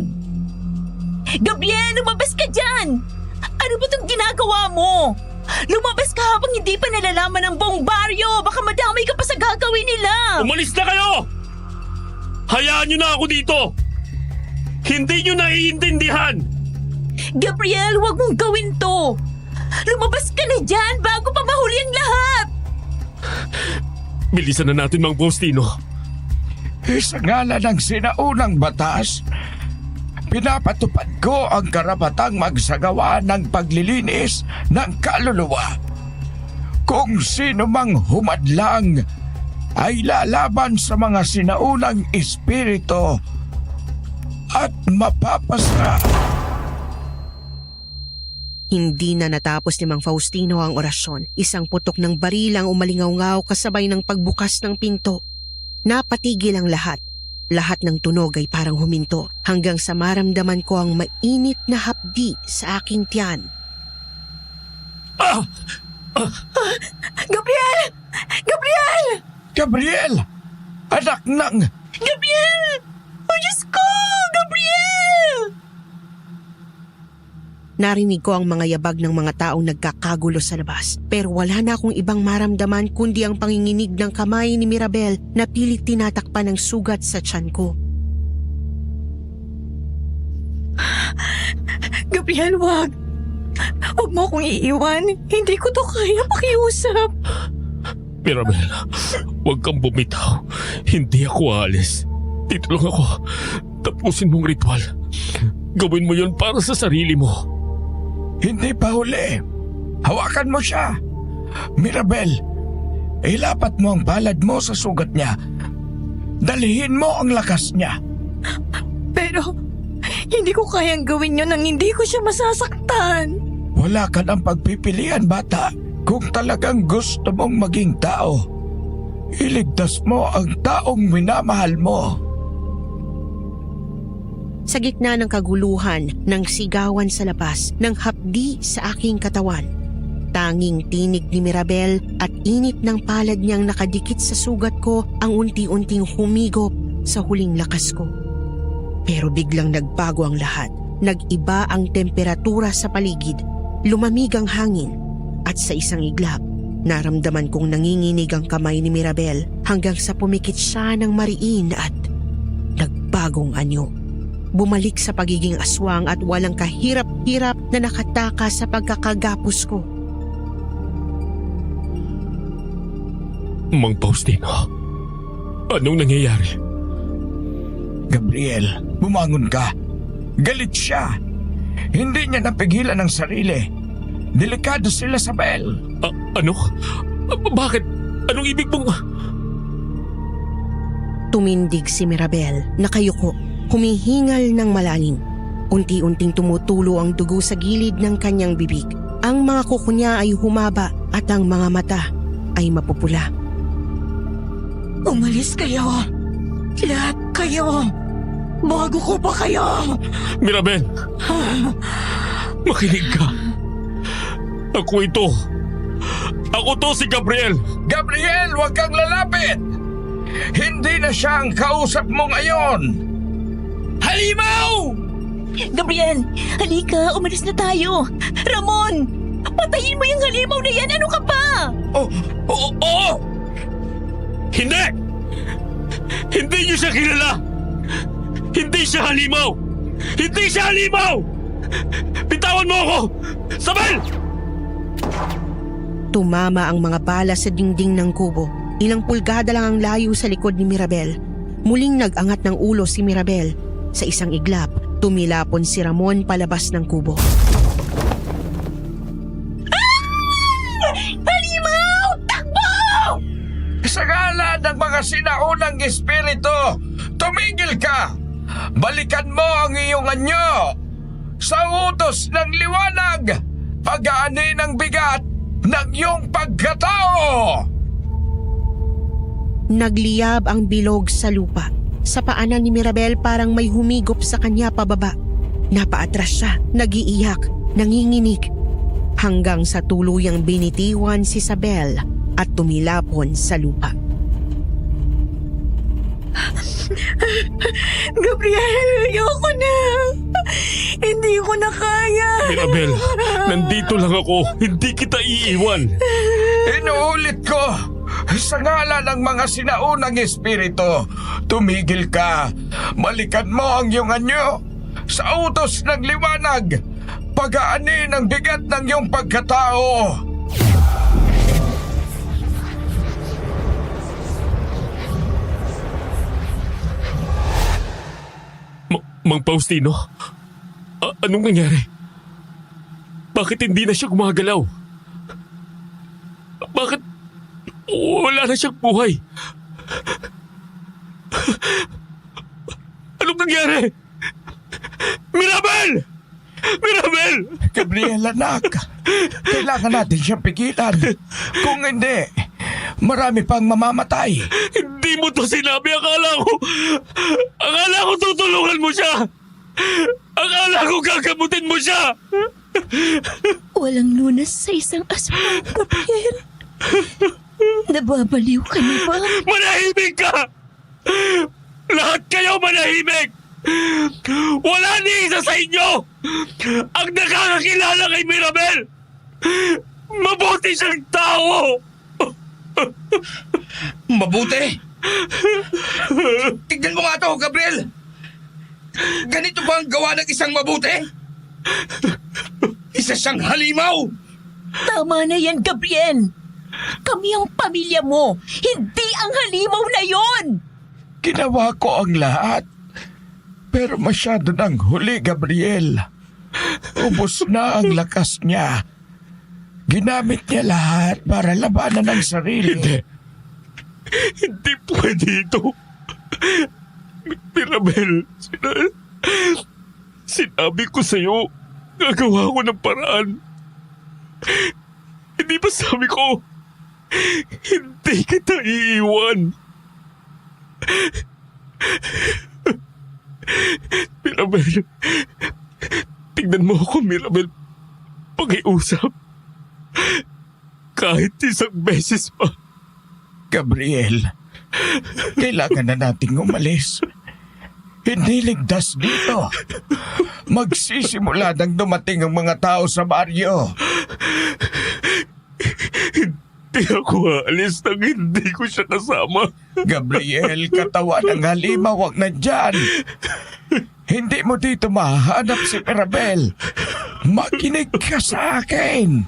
Gabriel, lumabas ka dyan! Ano ba itong ginagawa mo? Lumabas ka habang hindi pa nalalaman ng buong baryo. Baka madamay ka pa sa gagawin nila. Umalis na kayo! Hayaan niyo na ako dito! Hindi niyo naiintindihan! Gabriel, huwag mong gawin to. Lumabas ka na dyan bago pa mahuli ang lahat. Bilisan na natin, Mang Faustino. Sa ngalan ng sinaunang batas, pinapatupad ko ang karapatang magsagawa ng paglilinis ng kaluluwa. Kung sino mang humadlang ay lalaban sa mga sinaunang espiritu at mapapasa. Hindi na natapos ni Mang Faustino ang orasyon. Isang putok ng baril ang umalingaw-ngaw kasabay ng pagbukas ng pinto. Napatigil ang lahat. Lahat ng tunog ay parang huminto hanggang sa maramdaman ko ang mainit na hapdi sa aking tiyan. Gabriel! Gabriel! Gabriel! Anak ng... Gabriel! Oh, Diyos ko! Gabriel! Narinig ko ang mga yabag ng mga taong nagkakagulo sa labas. Pero wala na akong ibang maramdaman kundi ang panginginig ng kamay ni Mirabel na pilit tinatakpan ng sugat sa tiyan ko. Gabriel, wag. Huwag mo akong iiwan. Hindi ko to kaya pakiusap. Mirabel, huwag kang bumitaw. Hindi ako aalis. Dito lang ako. Tapusin mong ritual. Gawin mo yun para sa sarili mo. Hindi pa huli. Hawakan mo siya. Mirabel, ilapat mo ang palad mo sa sugat niya. Dalihin mo ang lakas niya. Pero hindi ko kayang gawin yun nang hindi ko siya masasaktan. Wala ka ng pagpipilian, bata. Kung talagang gusto mong maging tao, iligtas mo ang taong minamahal mo. Sa gitna ng kaguluhan, ng sigawan sa labas, ng hapdi sa aking katawan, tanging tinig ni Mirabel at init ng palad niyang nakadikit sa sugat ko ang unti-unting humigop sa huling lakas ko. Pero biglang nagbago ang lahat. Nag-iba ang temperatura sa paligid, lumamig ang hangin, at sa isang iglap, naramdaman kong nanginginig ang kamay ni Mirabel hanggang sa pumikit siya ng mariin at nagbagong anyo. Bumalik sa pagiging aswang at walang kahirap-hirap na nakataka sa pagkakagapos ko. Mang Faustino, anong nangyayari? Gabriel, bumangon ka. Galit siya. Hindi niya napigilan ang sarili. Delikado sila sa Bel. Ano? Bakit? Anong ibig mong... Tumindig si Mirabel, nakayuko, humihingal ng malalim. Unti-unting tumutulo ang dugo sa gilid ng kanyang bibig. Ang mga kuko niya ay humaba at ang mga mata ay mapupula. Umalis kayo. Lahat kayo. Bago ko pa kayo. Mirabel! Makinig ka. Ako ito. Ako to si Gabriel. Gabriel, huwag kang lalapit! Hindi na siya ang kausap mo ngayon! Halimaw! Gabriel, halika. Umalis na tayo. Ramon, patayin mo yung halimaw na yan. Ano ka ba? Oo! Hindi! Hindi niyo siya kilala! Hindi siya halimaw! Hindi siya halimaw! Bitawan mo ako! Sabel! Tumama ang mga bala sa dingding ng kubo. Ilang pulgada lang ang layo sa likod ni Mirabel. Muling nag-angat ng ulo si Mirabel. Sa isang iglap, tumilapon si Ramon palabas ng kubo. Halimaw! Takbo! Sa ngalan ng mga sinaunang espiritu, tumigil ka! Balikan mo ang iyong anyo! Sa utos ng liwanag, pag-aani ng bigat ng iyong pagkatao! Nagliyab ang bilog sa lupa. Sa paanan ni Mirabel parang may humigop sa kanya pababa. Napaatras siya, nagiiyak, nanginginig. Hanggang sa tuluyang binitiwan si Isabel at tumilapon sa lupa. Gabriel, ayoko na. Hindi ko na kaya. Mirabel, nandito lang ako. Hindi kita iiwan. Inuulit ko, sa ngalan ng mga sinaunang espiritu, tumigil ka. Balikan mo ang iyong anyo. Sa utos ng liwanag, pag-aani ng bigat ng iyong pagkatao. Mang Faustino, anong nangyari? Bakit hindi na siya gumagalaw? Bakit wala na siyang buhay? Anong nangyari? Mirabel! Mirabel! Gabriel, anak, kailangan natin siyang pigilan. Kung hindi, marami pang mamamatay. Hindi mo to sinabi. Akala ko tutulungan mo siya. Akala ko gagamutin mo siya. Walang lunas sa isang aswang, Gabriel. Nababaliw ka na ba? Manahimik ka! Lahat kayo manahimik! Wala ni isa sa inyo ang nakakakilala kay Mirabel! Mabuti siyang tao! Mabuti! Tignan mo nga to, Gabriel! Ganito ba ang gawa ng isang mabuti? Isa siyang halimaw! Tama na yan, Gabriel. Kami ang pamilya mo, hindi ang halimaw na yon. Ginawa ko ang lahat. Pero masyado nang huli, Gabriel. Ubos na ang lakas niya. Ginamit niya lahat para labanan ang sarili. Hindi pwede ito. Mirabel, sinabi ko sa'yo, gagawa ko ng paraan. Hindi ba sabi ko, hindi kita iiwan. Mirabel, tignan mo ako, Mirabel. Pakiusap. Kahit isang beses pa. Gabriel, kailangan na nating umalis. Hindi ligtas dito. Magsisimula nang dumating ang mga tao sa baryo. Hindi ako aalis nang hindi ko siya kasama. Gabriel, katawan ng halimaw ang nandyan. Hindi mo dito mahanap si Mirabel. Makinig ka sa akin.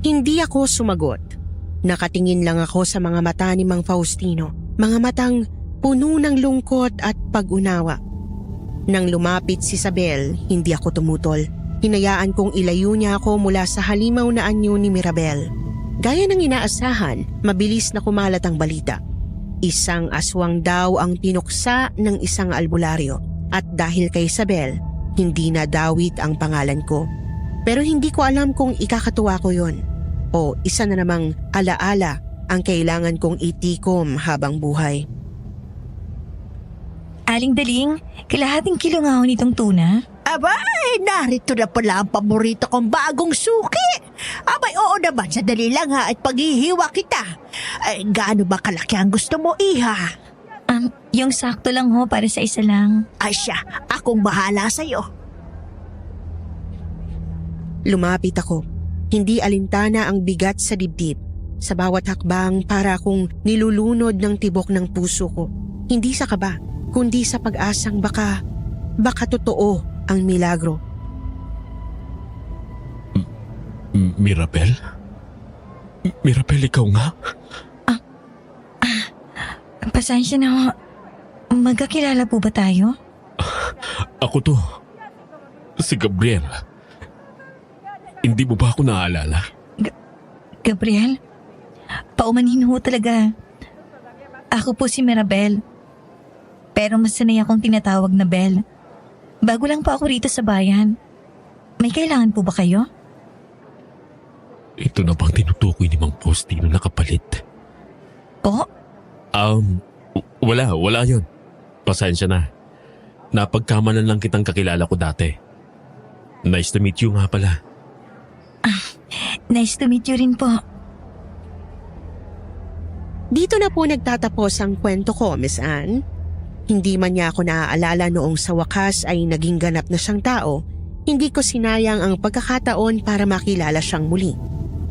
Hindi ako sumagot. Nakatingin lang ako sa mga mata ni Mang Faustino. Mga matang puno ng lungkot at pag-unawa. Nang lumapit si Isabel, hindi ako tumutol. Hinayaan kong ilayo niya ako mula sa halimaw na anyo ni Mirabel. Gaya ng inaasahan, mabilis na kumalat ang balita. Isang aswang daw ang tinuksa ng isang albularyo. At dahil kay Isabel, hindi na Dawit ang pangalan ko. Pero hindi ko alam kung ikakatuwa ko yon o isa na namang alaala ang kailangan kong itikom habang buhay. Aling Daling, kalahating kilo nga ako nitong tuna. Abay, narito na pala ang paborito kong bagong suki. Abay, oo naman, sadali lang ha at paghihiwa kita. Ay, gaano ba kalaki ang gusto mo, iha? Yung sakto lang ho para sa isa lang. Ay siya, akong bahala sa'yo. Lumapit ako. Hindi alintana ang bigat sa dibdib. Sa bawat hakbang para akong nilulunod ng tibok ng puso ko. Hindi sa kaba, kundi sa pag-asang baka totoo ang milagro. Mirabel? Mirabel, ikaw nga? Pasensya na ho. Magkakilala po ba tayo? Ako to. Si Gabriel. Hindi mo ba ako naaalala? Gabriel? Paumanhin ho talaga. Ako po si Mirabel. Pero mas sanay akong tinatawag na Bel. Bago lang po ako rito sa bayan. May kailangan po ba kayo? Ito na bang tinutukoy ni Mang Faustino na kapalit? Po? Wala yun. Pasensya na. Napagkamalan lang kitang kakilala ko dati. Nice to meet you nga pala. Nice to meet you rin po. Dito na po nagtatapos ang kwento ko, Miss Anne. Hindi man niya ako naaalala noong sa wakas ay naging ganap na siyang tao, hindi ko sinayang ang pagkakataon para makilala siyang muli.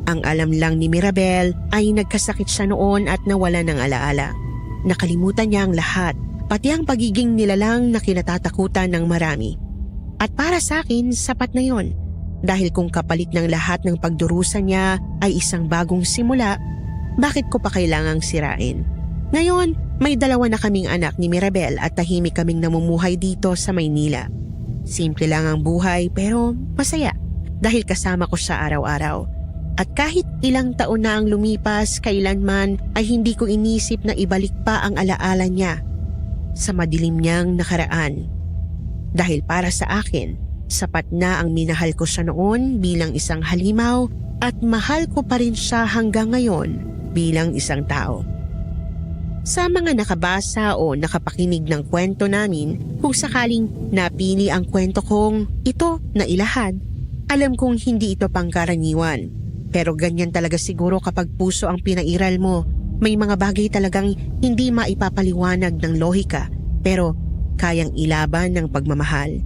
Ang alam lang ni Mirabel ay nagkasakit siya noon at nawala ng alaala. Nakalimutan niya ang lahat, pati ang pagiging nilalang na kinatatakutan ng marami. At para sa akin, sapat na yon. Dahil kung kapalit ng lahat ng pagdurusa niya ay isang bagong simula, bakit ko pa kailangang sirain? Ngayon, may 2 na kaming anak ni Mirabel at tahimik kaming namumuhay dito sa Maynila. Simple lang ang buhay pero masaya dahil kasama ko siya araw-araw. At kahit ilang taon na ang lumipas, kailanman ay hindi ko inisip na ibalik pa ang alaala niya sa madilim niyang nakaraan. Dahil para sa akin, sapat na ang minahal ko siya noon bilang isang halimaw at mahal ko pa rin siya hanggang ngayon bilang isang tao. Sa mga nakabasa o nakapakinig ng kwento namin, kung sakaling napili ang kwento kong ito na ilahad, alam kong hindi ito pangkaraniwan. Pero ganyan talaga siguro kapag puso ang pinairal mo. May mga bagay talagang hindi maipapaliwanag ng lohika, pero kayang ilaban ng pagmamahal.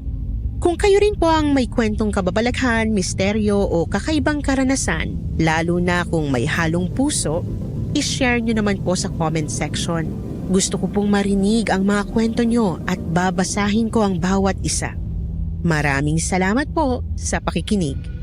Kung kayo rin po ang may kwentong kababalaghan, misteryo o kakaibang karanasan, lalo na kung may halong puso, i-share nyo naman po sa comment section. Gusto ko pong marinig ang mga kwento nyo at babasahin ko ang bawat isa. Maraming salamat po sa pakikinig.